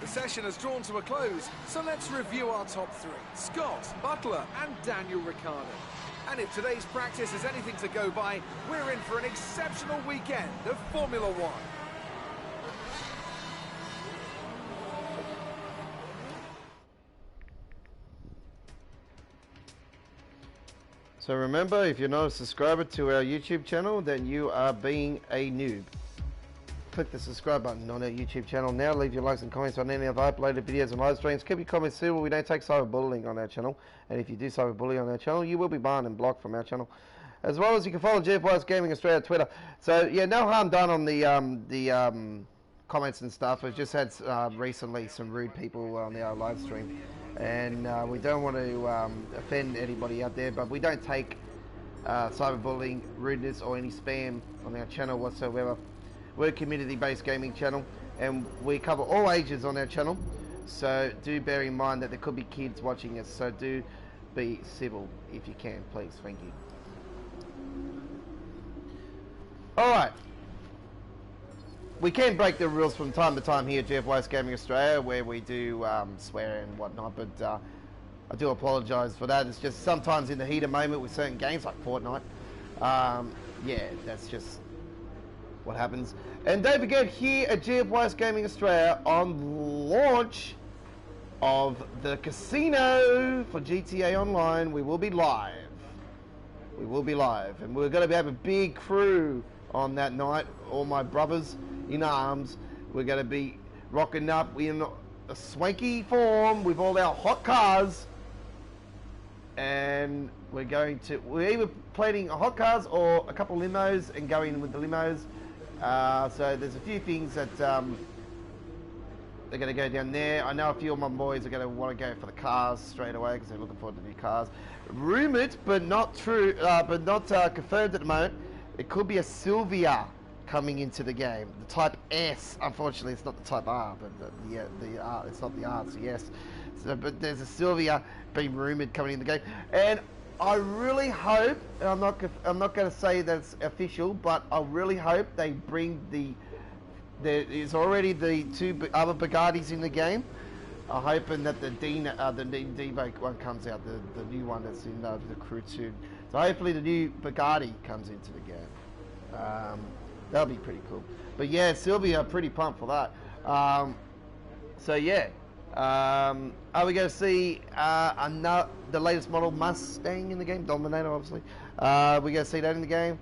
The session has drawn to a close, so let's review our top three. Scott, Butler and Daniel Ricciardo. And if today's practice is anything to go by, we're in for an exceptional weekend of Formula One. So remember, if you're not a subscriber to our YouTube channel, then you are being a noob. Click the subscribe button on our YouTube channel now. Leave your likes and comments on any of the uploaded videos and live streams. Keep your comments civil. We don't take cyberbullying on our channel. And if you do cyberbully on our channel, you will be banned and blocked from our channel. As well as you can follow GFYS Gaming Australia on Twitter. So yeah, no harm done on the comments and stuff. We've just had recently some rude people on our live stream. And we don't want to offend anybody out there, but we don't take cyberbullying, rudeness or any spam on our channel whatsoever. We're a community-based gaming channel, and we cover all ages on our channel. So do bear in mind that there could be kids watching us. So do be civil if you can, please. Thank you. All right. We can break the rules from time to time here at GFYS Gaming Australia, where we do swear and whatnot, but I do apologise for that. It's just sometimes in the heat of moment with certain games like Fortnite. Yeah, that's just what happens. And don't forget, here at GFYS Gaming Australia, on launch of the casino for GTA Online, we will be live. We will be live, and we're going to have a big crew on that night. All my brothers in arms. We're going to be rocking up in a swanky form with all our hot cars, and we're either planning hot cars or a couple of limos and go in with the limos. So there's a few things that they're going to go down there. I know a few of my boys are going to want to go for the cars straight away because they're looking forward to new cars. Rumoured, but not true, but not confirmed at the moment. It could be a Sylvia coming into the game. The Type S. Unfortunately, it's not the Type R, but the R. It's not the R. It's the S. So, but there's a Sylvia being rumoured coming in the game, and I really hope, and I'm not going to say that's official, but I really hope they bring there is already the two other Bugattis in the game. I'm hoping that the Devo one comes out, the new one that's in the crew soon. So hopefully the new Bugatti comes into the game. That'll be pretty cool. But yeah, Sylvia, pretty pumped for that. So yeah. Are we going to see the latest model Mustang in the game? Dominator, obviously. We're going to see that in the game?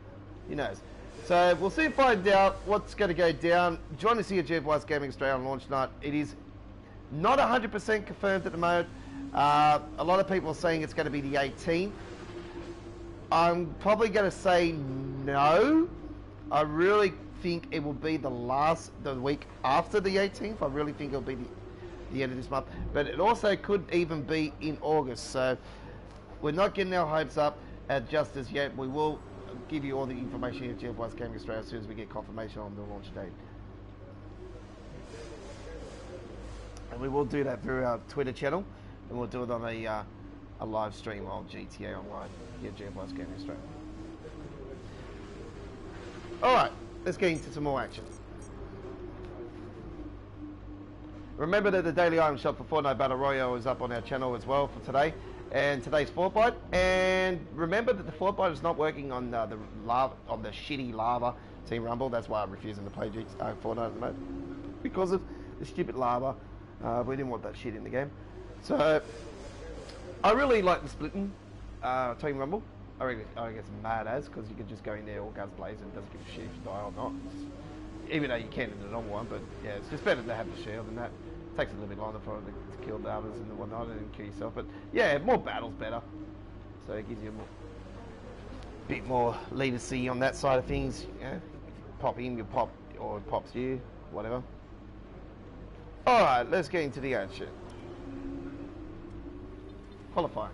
Who knows? So we'll soon find out what's going to go down. Join us here at GFYS Gaming Australia on launch night. It is not 100% confirmed at the moment. A lot of people are saying it's going to be the 18th. I'm probably going to say no. I really think it will be the week after the 18th. I really think it'll be the end of this month, but it also could even be in August, so we're not getting our hopes up just as yet. We will give you all the information here at GFYS Gaming Australia as soon as we get confirmation on the launch date, and we will do that through our Twitter channel, and we'll do it on a live stream on GTA Online here at GFYS Gaming Australia. Alright, let's get into some more action. Remember that the daily item shop for Fortnite Battle Royale is up on our channel as well for today and today's Fortnite. And remember that the Fortnite is not working on the shitty lava Team Rumble. That's why I'm refusing to play Fortnite at the moment, because of the stupid lava. We didn't want that shit in the game. So I really like the splitting Team Rumble. I guess it's mad as, because you can just go in there all guns blazing. It doesn't give a shit if you die or not. Even though you can in the normal one, but yeah, it's just better to have the shield than that. It takes a little bit longer for it to kill the others and whatnot, and then kill yourself. But yeah, more battles better. So it gives you a bit more leniency on that side of things. You know, pop in, you pop, or it pops you, whatever. All right, let's get into the action. Qualifying.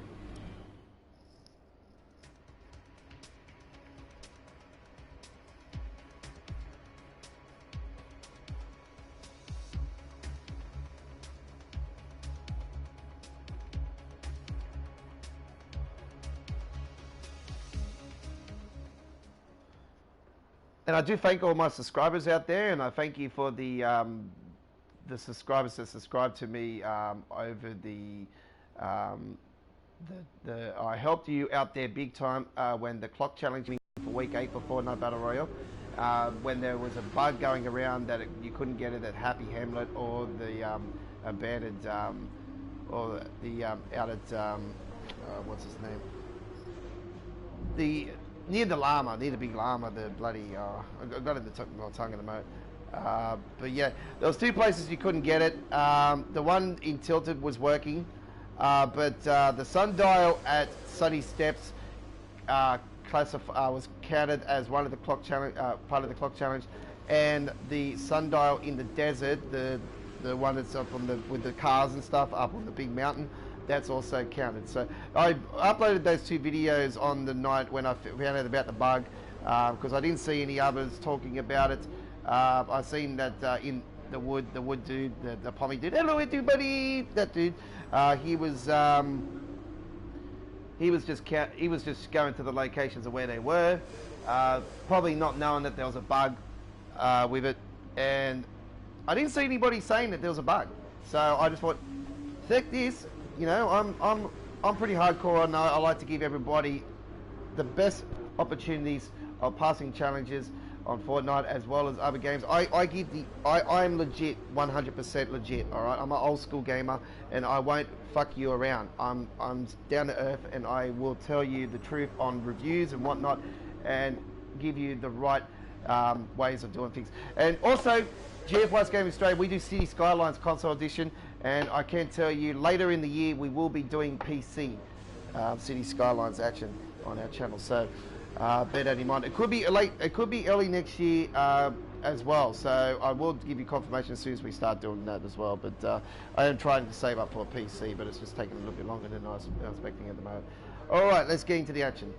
And I do thank all my subscribers out there, and I thank you for the subscribers that subscribe to me over I helped you out there big time when the clock challenge for week 8 for Fortnite Battle Royale, when there was a bug going around that you couldn't get it at Happy Hamlet or the abandoned or the out at what's his name, near the llama, near the big llama, the bloody, I got it in my tongue in the moment. But yeah, there was 2 places you couldn't get it. The one in Tilted was working, but the sundial at Sunny Steps was counted as one of the clock challenge, part of the clock challenge, and the sundial in the desert, the one that's up on with the cars and stuff up on the big mountain, that's also counted. So I uploaded those 2 videos on the night when I found out about the bug, because I didn't see any others talking about it. I seen that in the wood dude, the pommy dude. Hello everybody, that dude. He was just going to the locations of where they were, probably not knowing that there was a bug with it, and I didn't see anybody saying that there was a bug. So I just thought, heck this. You know, I'm pretty hardcore. I like to give everybody the best opportunities of passing challenges on Fortnite as well as other games. I'm legit, 100% legit. All right, I'm an old school gamer, and I won't fuck you around. I'm down to earth, and I will tell you the truth on reviews and whatnot, and give you the right ways of doing things. And also, GFYS Gaming Australia, we do City Skylines Console Edition. And I can tell you, later in the year, we will be doing PC City Skylines action on our channel. So bear that in mind. It could be late. It could be early next year as well. So I will give you confirmation as soon as we start doing that as well. But I am trying to save up for a PC, but it's just taking a little bit longer than I was expecting at the moment. All right, let's get into the action.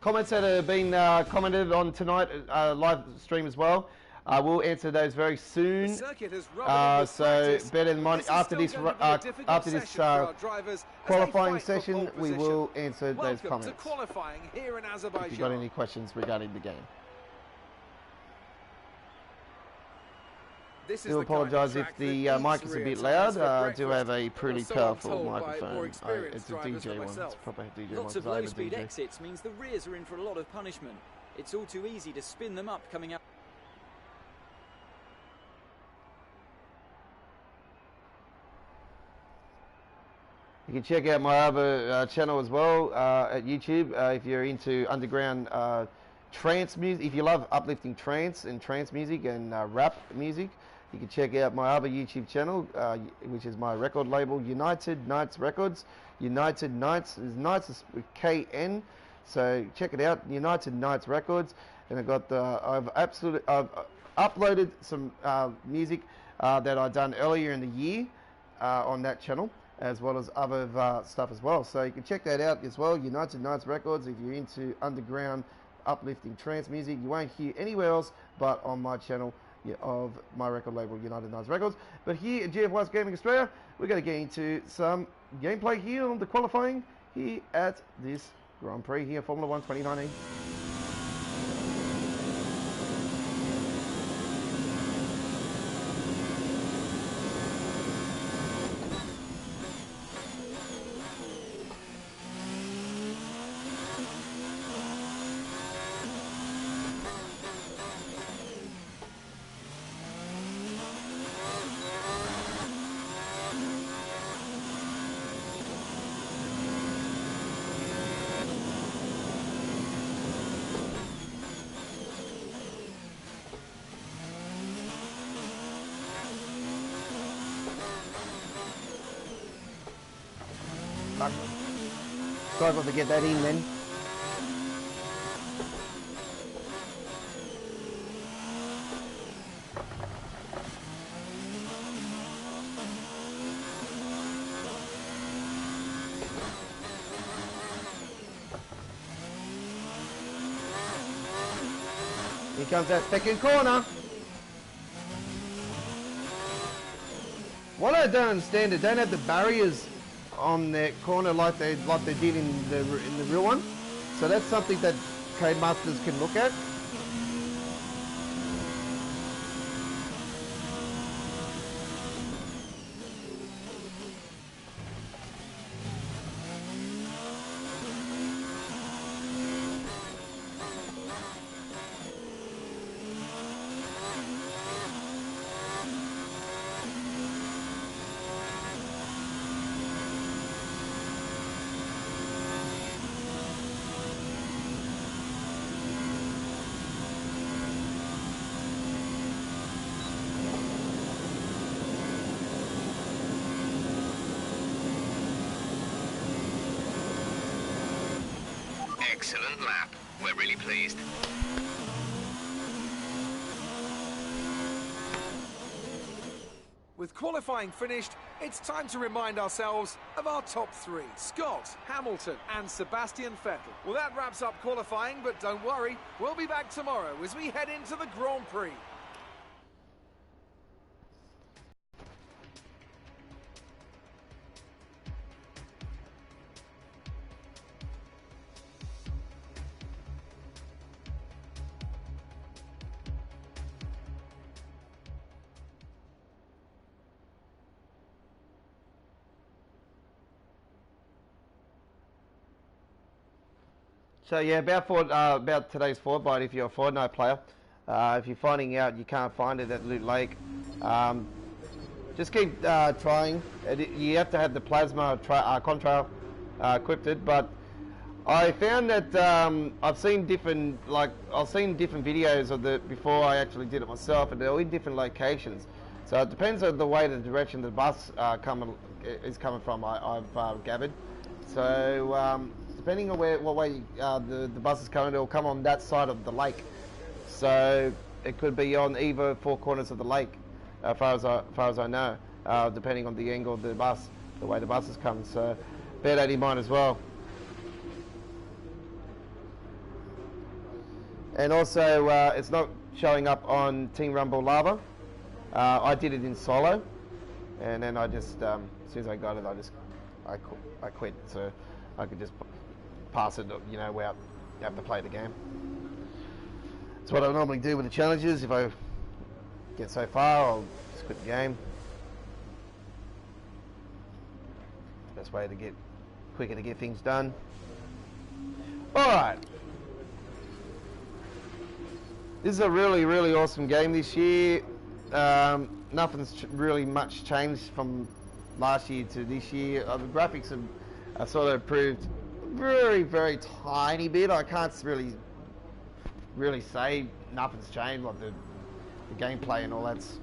Comments that have been commented on tonight, live stream as well. We'll answer those very soon. So bear in mind, after this qualifying session, we will answer those comments. If you've got any questions regarding the game. I do apologise if the mic is a bit loud. I do have a pretty powerful microphone. It's a DJ one. It's a proper DJ one. Lots of low-speed exits means the rears are in for a lot of punishment. It's all too easy to spin them up coming out. You can check out my other channel as well at YouTube if you're into underground trance music. If you love uplifting trance and trance music and rap music, you can check out my other YouTube channel, which is my record label, United Knights Records. United Knights is Knights with KN, so check it out, United Knights Records. And I've got I've uploaded some music that I done earlier in the year on that channel, as well as other stuff as well. So you can check that out as well, United Knights Records, if you're into underground uplifting trance music you won't hear anywhere else but on my channel of my record label, United Knights Records. But here at GFYS Gaming Australia, we're going to get into some gameplay here on the qualifying here at this Grand Prix here, Formula 1 2019. Struggle to get that in then. Here comes that second corner. What I don't understand, they don't have the barriers on that corner like they did in the real one. So that's something that Codemasters can look at. Excellent lap. We're really pleased. With qualifying finished, it's time to remind ourselves of our top three: Scott, Hamilton and Sebastian Vettel. Well, that wraps up qualifying, but don't worry, we'll be back tomorrow as we head into the Grand Prix. So yeah, about today's Fortnite. If you're a Fortnite player, if you're finding out you can't find it at Loot Lake, just keep trying. You have to have the plasma contrail equipped. But I found that I've seen different videos of it before I actually did it myself, and they're in different locations. So it depends on the way, the direction the bus is coming from. I've gathered. So depending on what way the bus is coming, it'll come on that side of the lake. So it could be on either four corners of the lake, as far as I know, depending on the angle of the bus, the way the bus is coming. So bear that in mind as well. And also, it's not showing up on Team Rumble Lava. I did it in solo, and then I just, as soon as I got it, I quit, so I could just pass it, you know, without you have to play the game. That's what I normally do with the challenges. If I get so far, I'll just quit the game. Best way to get quicker to get things done. All right. This is a really, really awesome game this year. Nothing's really much changed from last year to this year. The graphics have sort of improved very, very tiny bit. I can't really say nothing's changed. Like the gameplay and all that's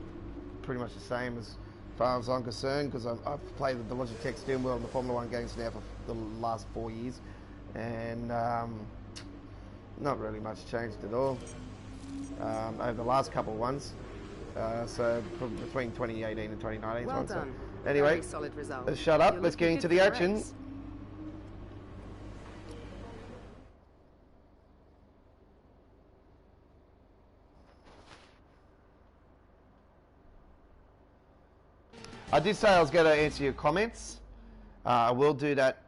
pretty much the same as far as I'm concerned, because I've played the Logitech SteamWorld and the Formula 1 games now for the last 4 years, and not really much changed at all over the last couple of ones. So between 2018 and 2019. Well done. So anyway, very solid result. Let's shut up. Let's get into the action. Race. I did say I was going to answer your comments. I will do that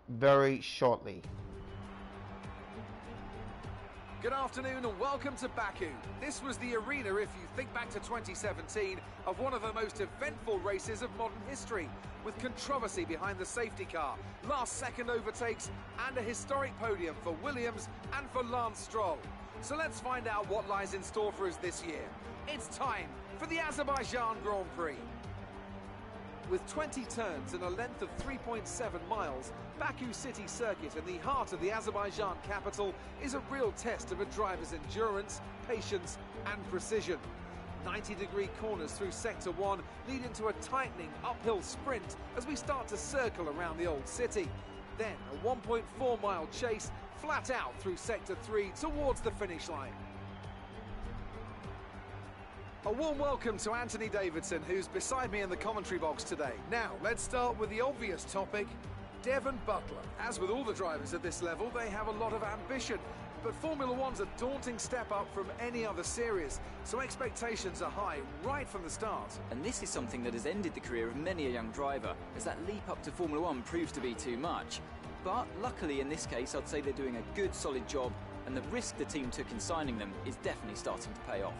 very shortly. Good afternoon and welcome to Baku. This was the arena, if you think back to 2017, of one of the most eventful races of modern history, with controversy behind the safety car, last-second overtakes, and a historic podium for Williams and for Lance Stroll. So let's find out what lies in store for us this year. It's time for the Azerbaijan Grand Prix. With 20 turns and a length of 3.7 miles, Baku City Circuit in the heart of the Azerbaijan capital is a real test of a driver's endurance, patience and precision. 90-degree corners through Sector 1 lead into a tightening uphill sprint as we start to circle around the old city. Then a 1.4-mile chase flat out through Sector 3 towards the finish line. A warm welcome to Anthony Davidson, who's beside me in the commentary box today. Now, let's start with the obvious topic, Devon Butler. As with all the drivers at this level, they have a lot of ambition, but Formula One's a daunting step up from any other series, so expectations are high right from the start. And this is something that has ended the career of many a young driver, as that leap up to Formula One proves to be too much. But luckily in this case, I'd say they're doing a good, solid job, and the risk the team took in signing them is definitely starting to pay off.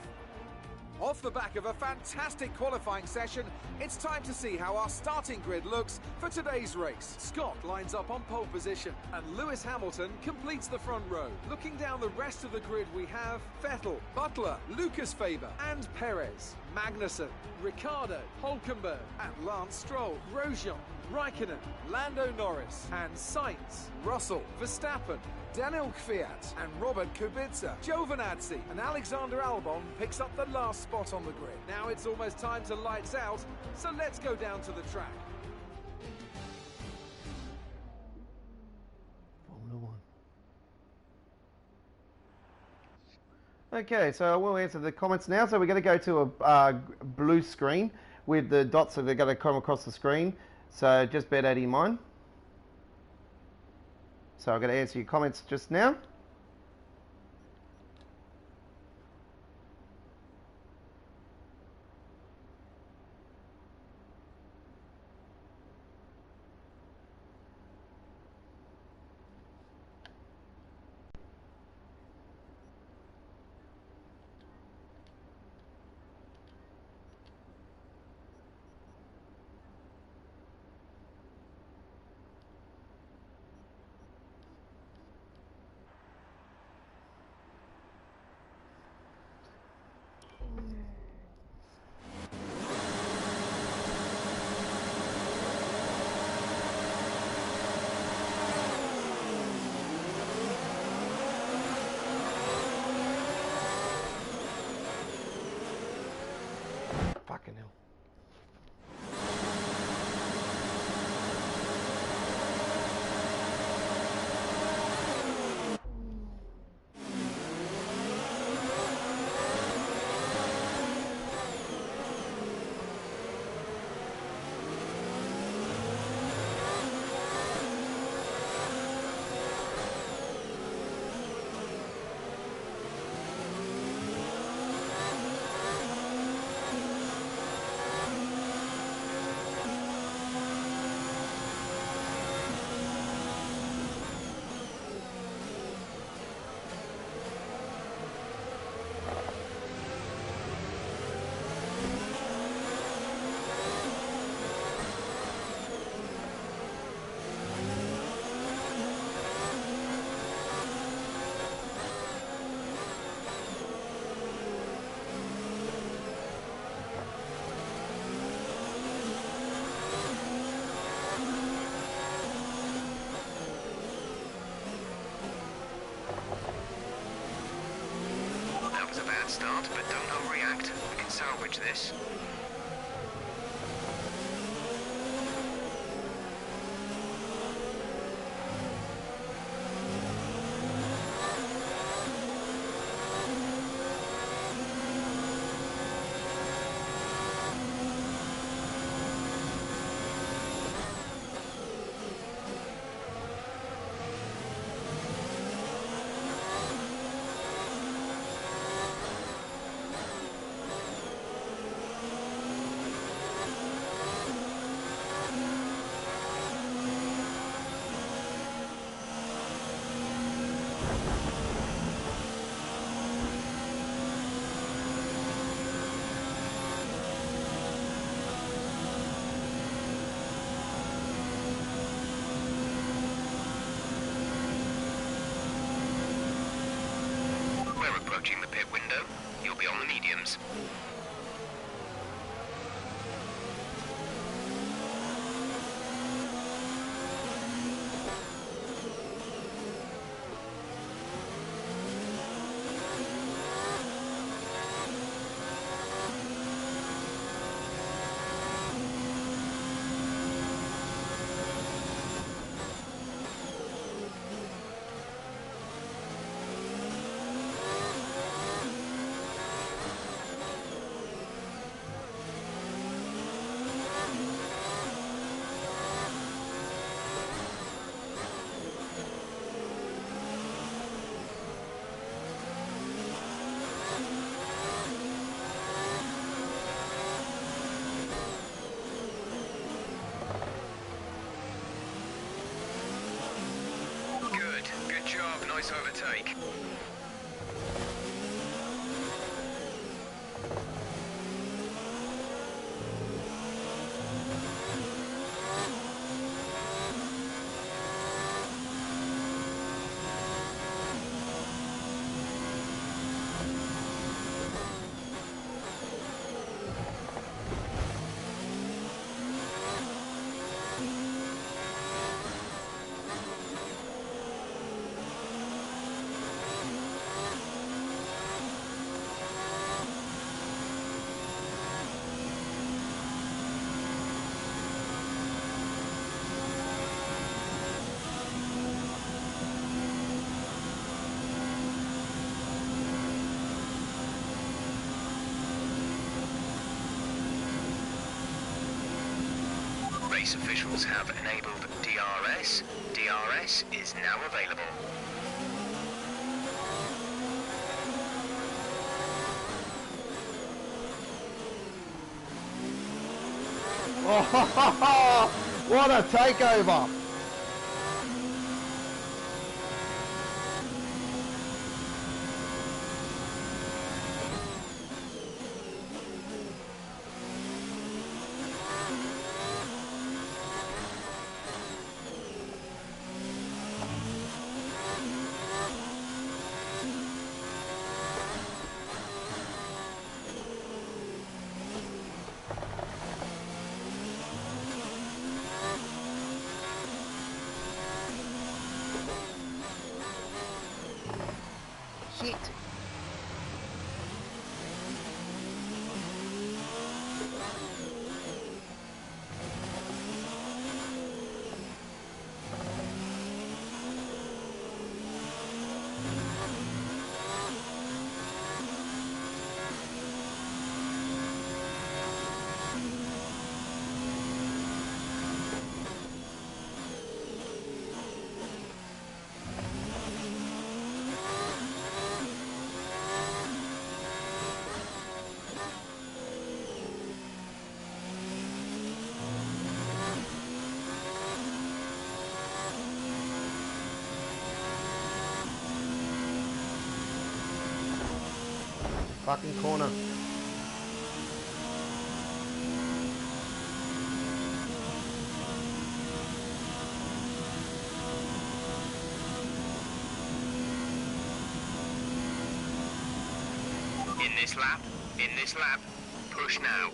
Off the back of a fantastic qualifying session, it's time to see how our starting grid looks for today's race. Scott lines up on pole position, and Lewis Hamilton completes the front row. Looking down the rest of the grid, we have Vettel, Butler, Lucas Faber, and Perez, Magnussen, Ricciardo, Hülkenberg, and Lance Stroll, Grosjean, Raikkonen, Lando Norris, and Sainz, Russell, Verstappen, Daniel Kvyat and Robert Kubica, Giovinazzi and Alexander Albon picks up the last spot on the grid. Now it's almost time to lights out, so let's go down to the track. Formula One. Okay, so I will answer the comments now. So we're going to go to a blue screen with the dots that are going to come across the screen. So just bear that in mind. So I'm going to answer your comments just now. Fucking hell. Start, but don't overreact. We can salvage this. window. You'll be on the mediums. Good job, nice overtake. Race officials have enabled DRS. DRS is now available. Oh, what a takeover! Shit. Fucking corner. In this lap, push now.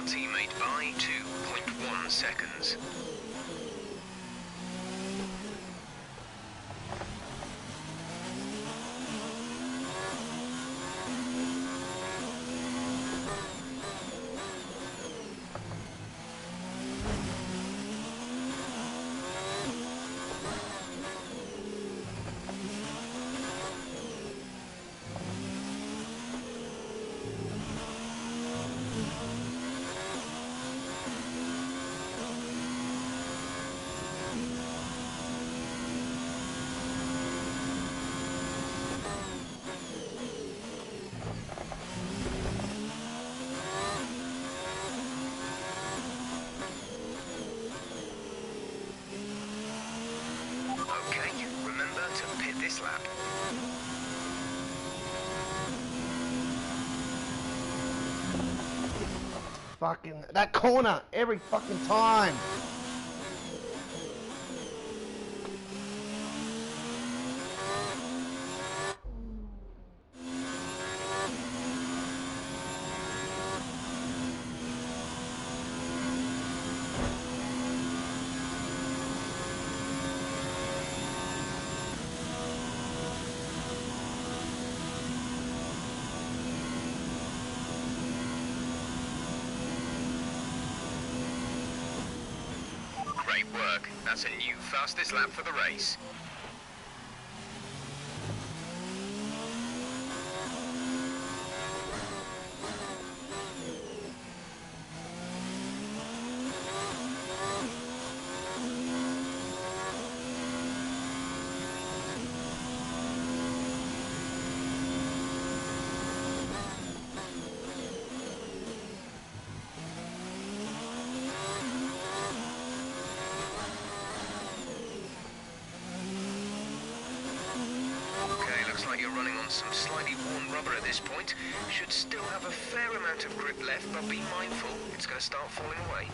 Teammate by 2.1 seconds. this lap. Fucking that corner every fucking time. Great work. That's a new fastest lap for the race. You're running on some slightly worn rubber at this point. Should still have a fair amount of grip left, but be mindful, it's going to start falling away.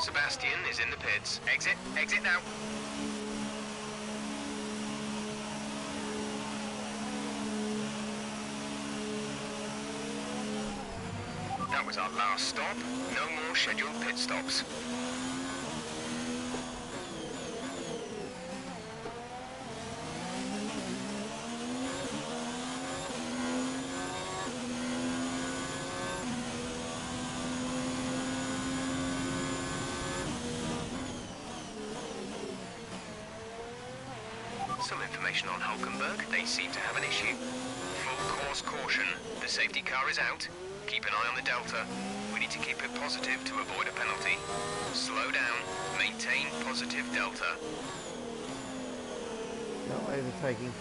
Sebastian is in the pits. Exit now. That was our last stop. No more scheduled pit stops. Some information on Hulkenberg. They seem to have an issue. Full course caution. The safety car is out. Keep an eye on the delta. We need to keep it positive to avoid a penalty. Slow down. Maintain positive delta. No overtaking.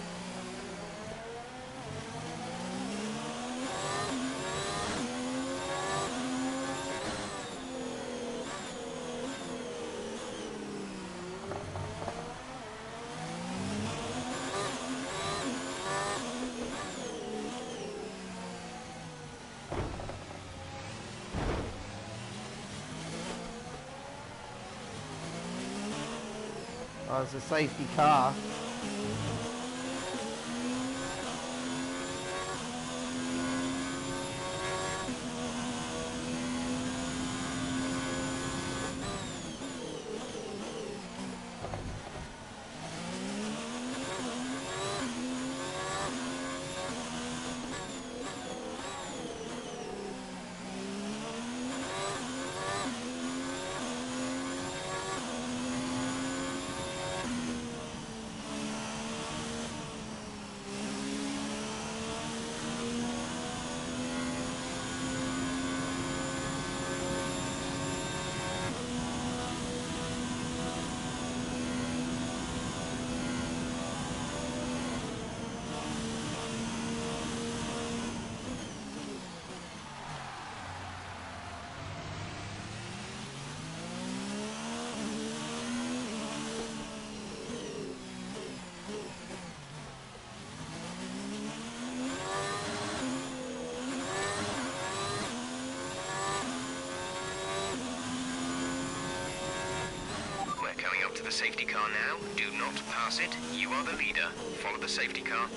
Oh, it's a safety car. to the safety car now. Do not pass it. You are the leader. Follow the safety car.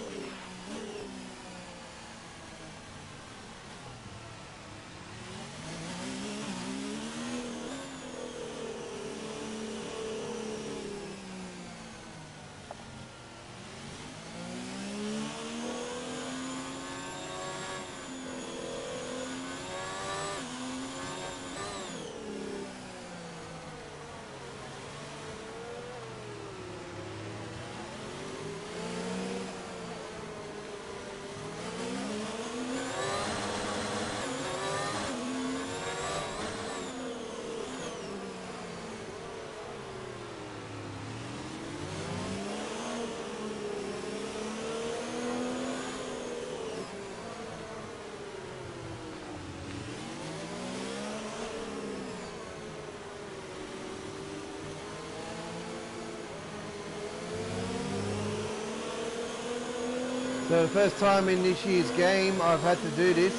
So the first time in this year's game I've had to do this.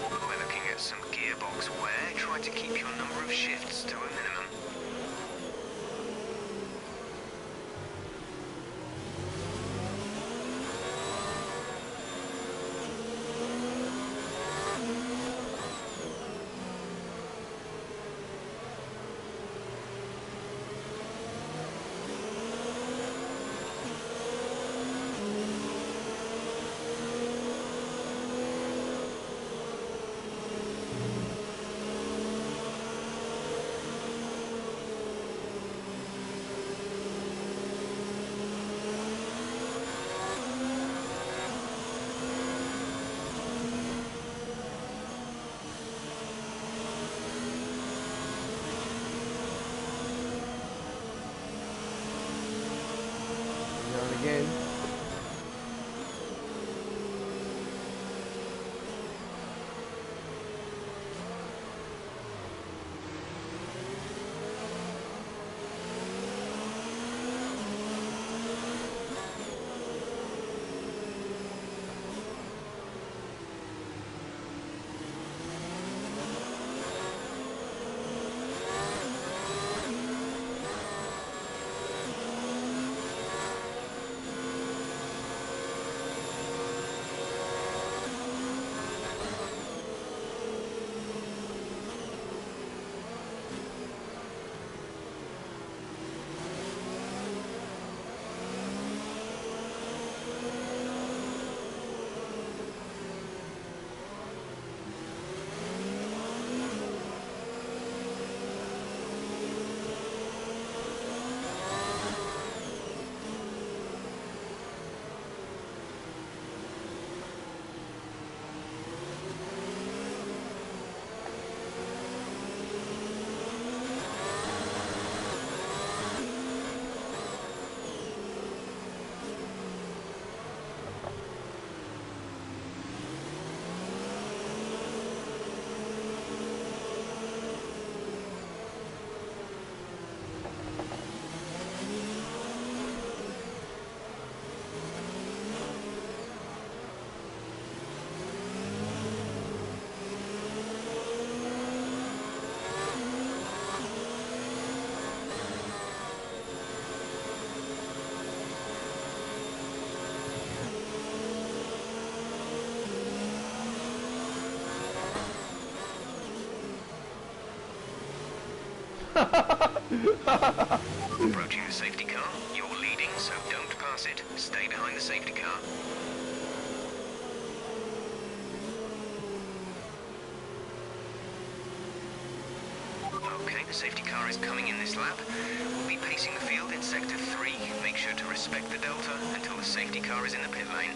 We're looking at some gearbox wear. Try to keep your number of shifts to a minimum. Going again. Approaching the safety car. You're leading, so don't pass it. Stay behind the safety car. Okay, the safety car is coming in this lap. We'll be pacing the field in sector 3. Make sure to respect the delta until the safety car is in the pit lane.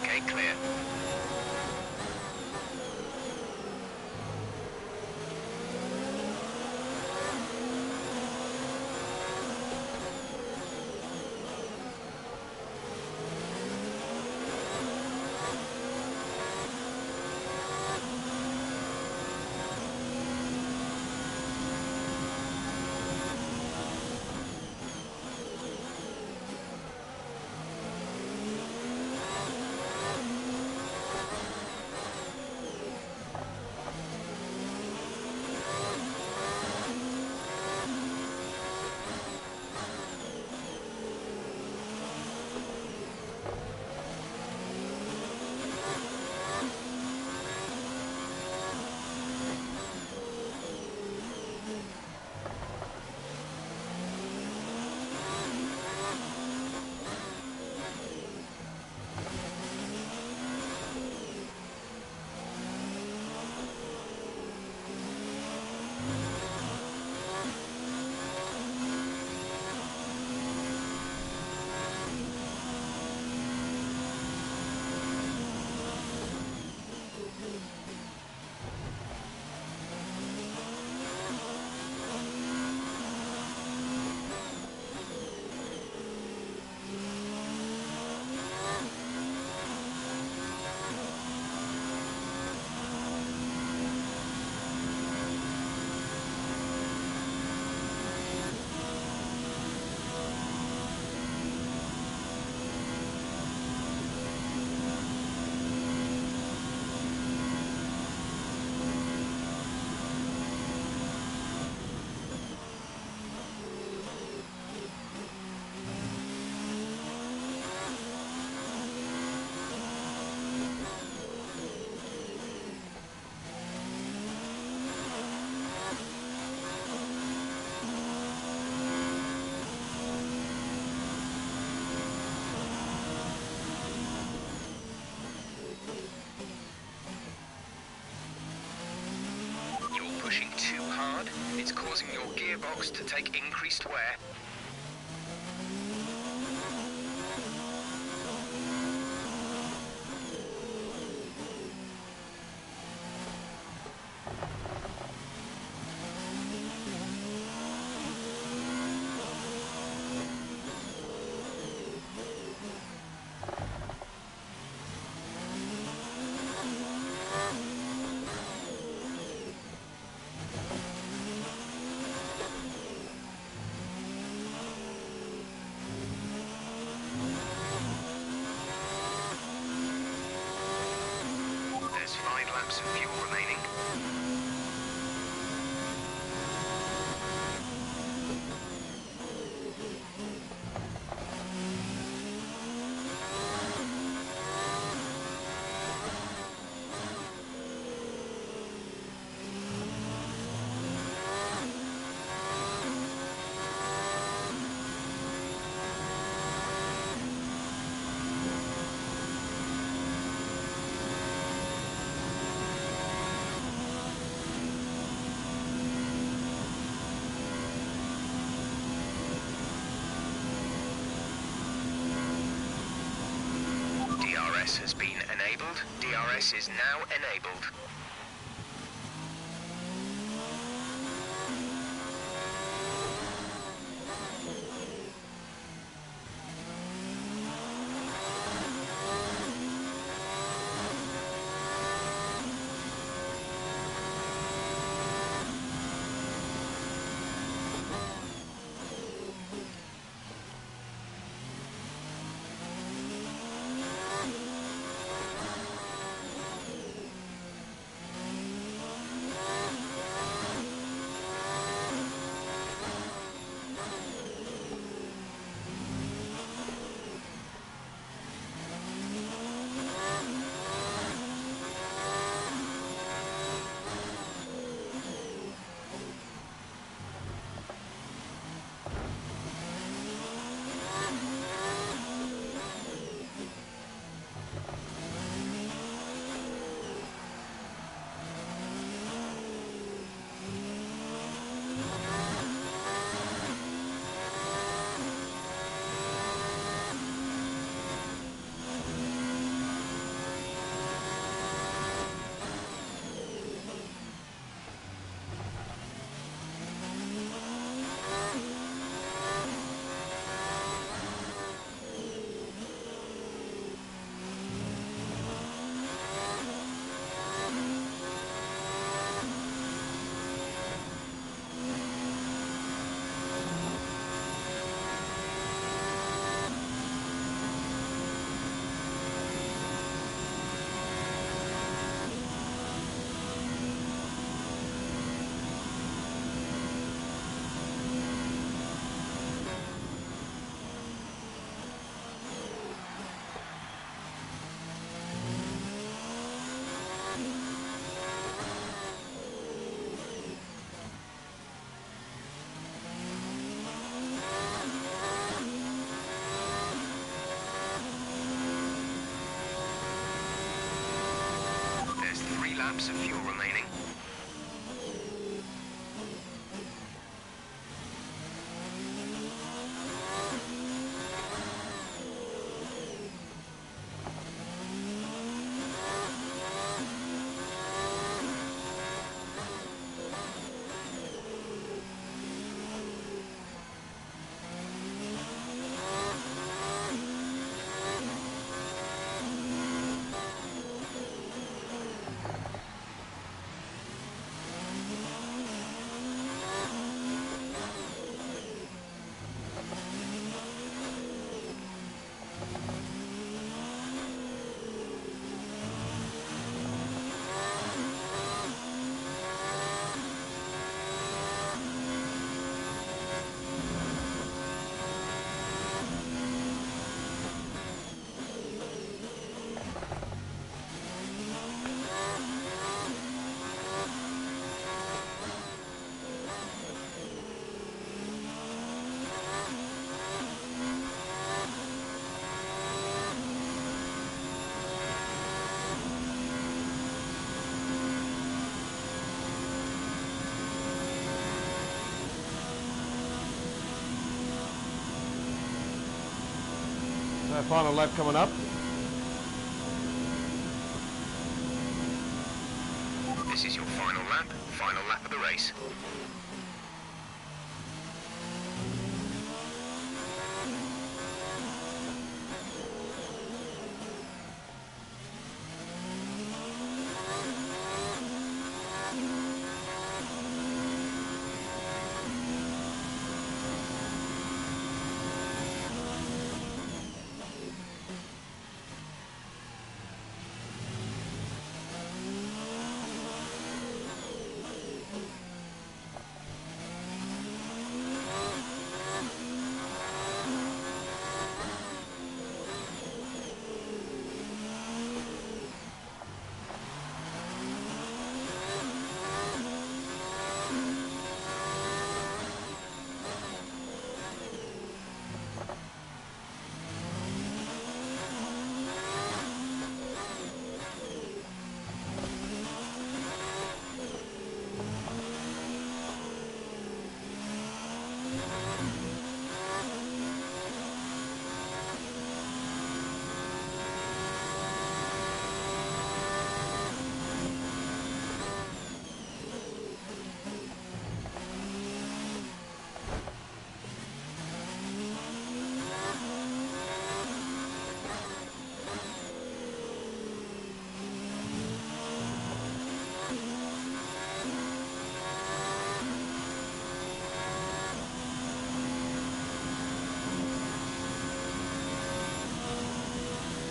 Okay, clear. causing your gearbox to take increased wear. There's 5 laps of fuel remaining. DRS has been enabled. DRS is now enabled. There's 3 laps of fuel remaining. So final lap coming up. This is your final lap of the race.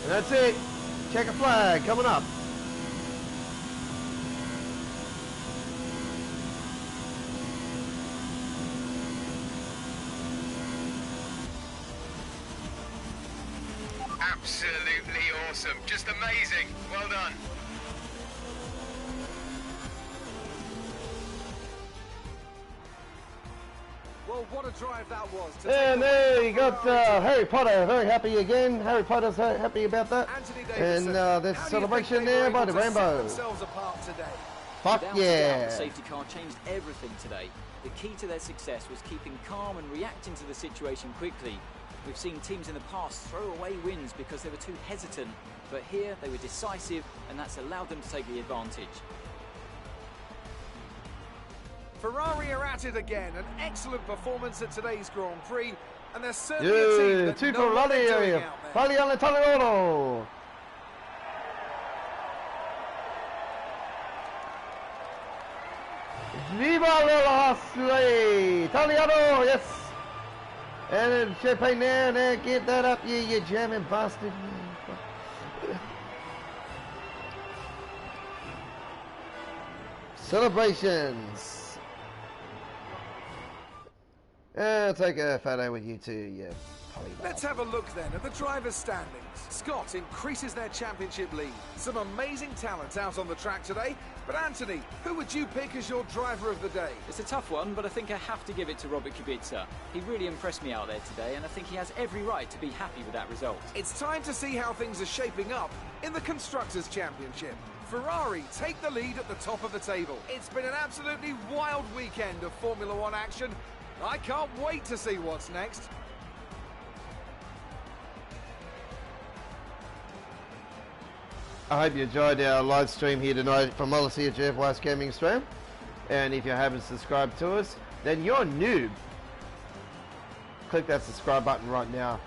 And that's it. Check a flag coming up. Absolutely awesome. Just amazing. Well done. Well, what a drive that was. And there you got Harry Potter, very happy again. Harry Potter's happy about that. And there's a celebration there by the rainbow. Fuck yeah. The safety car changed everything today. The key to their success was keeping calm and reacting to the situation quickly. We've seen teams in the past throw away wins because they were too hesitant, but here they were decisive, and that's allowed them to take the advantage. Ferrari are at it again. An excellent performance at today's Grand Prix, and there's certainly a team that know what they're doing out there. Viva la Italiano, yes. And champagne there, get that up, you jamming bastard. Celebrations. I'll take a photo with you too, yeah. Let's have a look then at the drivers' standings. Scott increases their championship lead. Some amazing talent out on the track today. But Anthony, who would you pick as your driver of the day? It's a tough one, but I think I have to give it to Robert Kubica. He really impressed me out there today, and I think he has every right to be happy with that result. It's time to see how things are shaping up in the Constructors' Championship. Ferrari take the lead at the top of the table. It's been an absolutely wild weekend of Formula One action. I can't wait to see what's next. I hope you enjoyed our live stream here tonight from Odyssey at GFYS Gaming Australia. And if you haven't subscribed to us, then you're a noob. Click that subscribe button right now.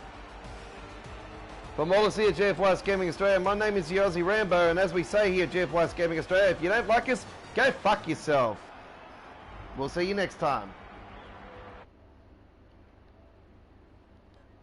From Odyssey at GFYS Gaming Australia, my name is the Aussie Rambo, and as we say here at GFYS Gaming Australia, if you don't like us, go fuck yourself. We'll see you next time.